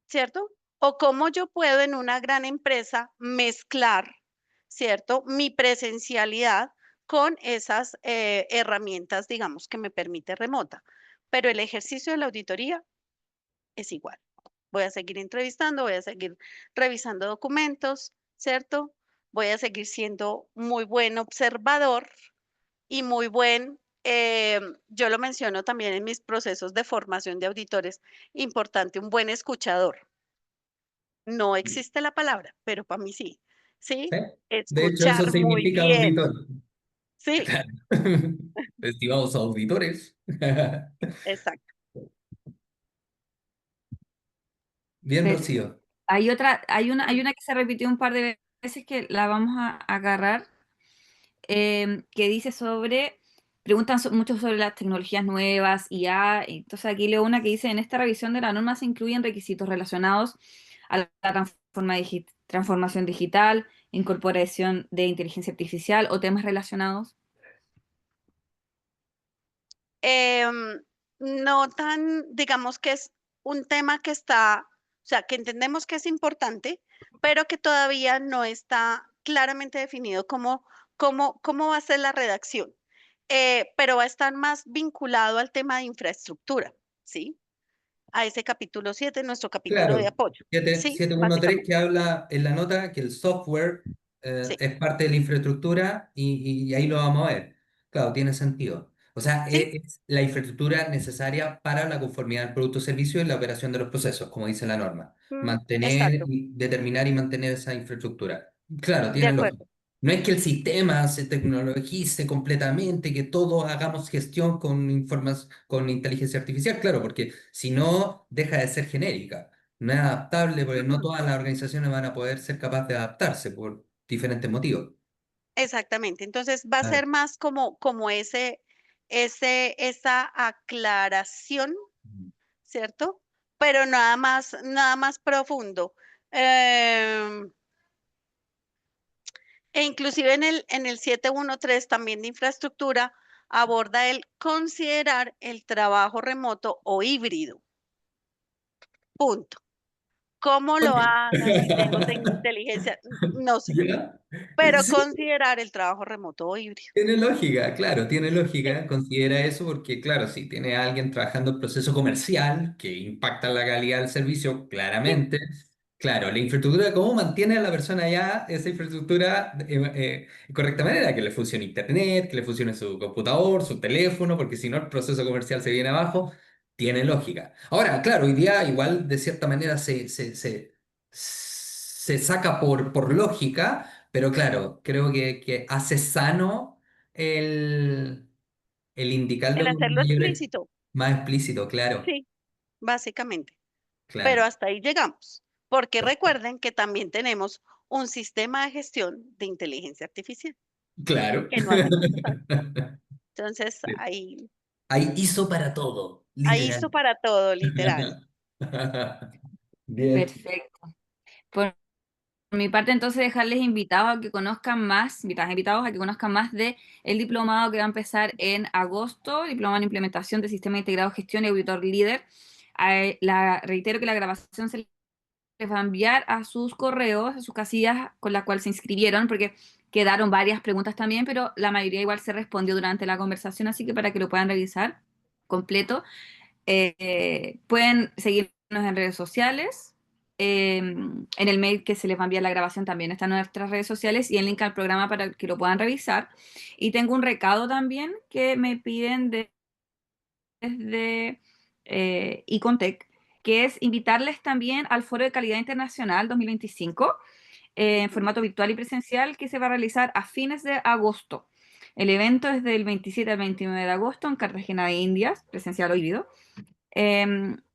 ¿cierto? O cómo yo puedo en una gran empresa mezclar, ¿cierto? Mi presencialidad con esas herramientas, digamos, que me permite remota. Pero el ejercicio de la auditoría es igual. Voy a seguir entrevistando, voy a seguir revisando documentos, ¿cierto? Voy a seguir siendo muy buen observador y muy buen, yo lo menciono también en mis procesos de formación de auditores, importante, un buen escuchador. No existe la palabra, pero para mí sí, ¿sí? ¿Sí? De hecho, eso Escuchar muy significa bien, auditor. sí, Claro. Estimados auditores. exacto. Bien, Perfecto. Rocío. Hay otra, hay una que se repitió un par de veces que la vamos a agarrar, que dice sobre, preguntan mucho sobre las tecnologías nuevas, IA, entonces aquí leo una que dice, en esta revisión de la norma se incluyen requisitos relacionados a la transformación digital, incorporación de inteligencia artificial o temas relacionados. Em, no tan, digamos que es un tema que está, o sea, que entendemos que es importante, pero que todavía no está claramente definido como cómo va a ser la redacción. Pero va a estar más vinculado al tema de infraestructura, ¿sí? A ese capítulo 7, nuestro capítulo de Claro, apoyo, ¿sí? 713 Básicamente, que habla en la nota que el software sí, es parte de la infraestructura y ahí lo vamos a ver. Claro, tiene sentido. O sea, sí, es la infraestructura necesaria para la conformidad del producto o servicio y la operación de los procesos, como dice la norma. Mantener, exacto, determinar y mantener esa infraestructura. Claro, de tiene acuerdo, lógica. No es que el sistema se tecnologice completamente, que todos hagamos gestión con con inteligencia artificial, claro, porque si no, deja de ser genérica. No es adaptable porque no todas las organizaciones van a poder ser capaces de adaptarse por diferentes motivos. exactamente. Entonces va a Claro. ser más como esa aclaración, ¿cierto? Pero nada más profundo. Em, E inclusive en el 713 también de infraestructura aborda el considerar el trabajo remoto o híbrido. Punto. ¿Cómo lo Ok. haga? Si tengo inteligencia, no sé, ¿Ya? pero Sí, considerar el trabajo remoto o híbrido. tiene lógica, claro, tiene Sí, lógica. Considera eso porque, claro, si tiene a alguien trabajando en proceso comercial que impacta la calidad del servicio, sí, claramente. Claro, la infraestructura, ¿cómo mantiene a la persona allá esa infraestructura de correcta manera? Que le funcione internet, que le funcione su computador, su teléfono, porque si no el proceso comercial se viene abajo, tiene lógica. Ahora, claro, hoy día igual de cierta manera se saca por lógica, pero claro, creo que hace sano el, el el indicarlo con hacerlo explícito. más explícito, claro, Sí, básicamente. Pero claro. hasta ahí llegamos. Porque recuerden que también tenemos un sistema de gestión de inteligencia artificial Claro. que no hacemos caso. Entonces, Sí. ahí Hay ISO para todo, Ahí literal. hizo para todo, literal. Bien. Perfecto. Por mi parte, entonces, dejarles invitados a que conozcan más, invitados a que conozcan más de el diplomado que va a empezar en agosto, diplomado en implementación de sistema integrado de gestión y auditor líder. Reitero que la grabación se les va a enviar a sus correos, a sus casillas con las cuales se inscribieron, porque quedaron varias preguntas también, pero la mayoría igual se respondió durante la conversación, así que para que lo puedan revisar completo. Pueden seguirnos en redes sociales. En el mail que se les va a enviar la grabación también están nuestras redes sociales y el link al programa para que lo puedan revisar. Y tengo un recado también que me piden desde Icontec, que es invitarles también al Foro de Calidad Internacional 2025 en Ujú. formato virtual y presencial que se va a realizar a fines de agosto. El evento es del 27 al 29 de agosto en Cartagena de Indias, presencial o híbrido.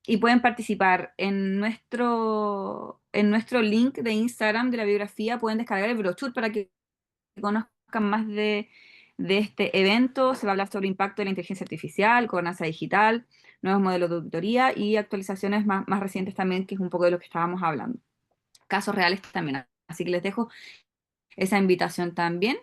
Y pueden participar en nuestro link de Instagram de la biografía, pueden descargar el brochure para que conozcan más de este evento. Se va a hablar sobre el impacto de la inteligencia artificial, gobernanza digital, nuevos modelos de auditoría y actualizaciones más recientes también, que es un poco de lo que estábamos hablando. Casos reales también. Así que les dejo esa invitación también.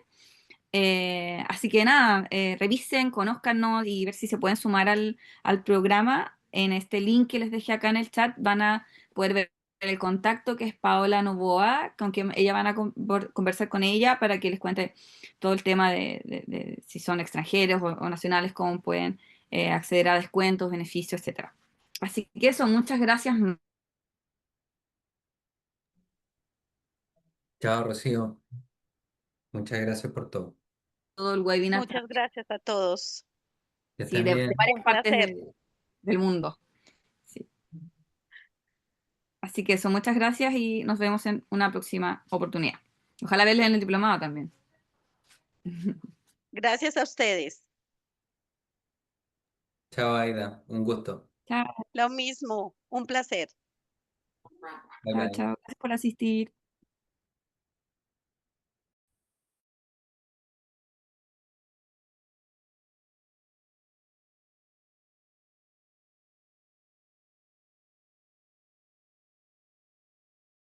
Así que nada, revisen, conózcanos y ver si se pueden sumar al programa. En este link que les dejé acá en el chat van a poder ver el contacto que es Paola Novoa, con quien ella van a conversar con ella para que les cuente todo el tema de si son extranjeros o nacionales, cómo pueden acceder a descuentos, beneficios, etcétera. Así que eso, muchas gracias por Chao, Rocío. Muchas gracias por todo. todo el webinar, Muchas gracias a todos. Que sí, estén de bien. varias Un partes placer. del mundo. Sí. Así que eso, muchas gracias y nos vemos en una próxima oportunidad. Ojalá verles en el diplomado también. Gracias a ustedes. Chao, Aida. Un gusto. Chao, Lo mismo. Un placer. Bye chao, bye. chao. Gracias por asistir.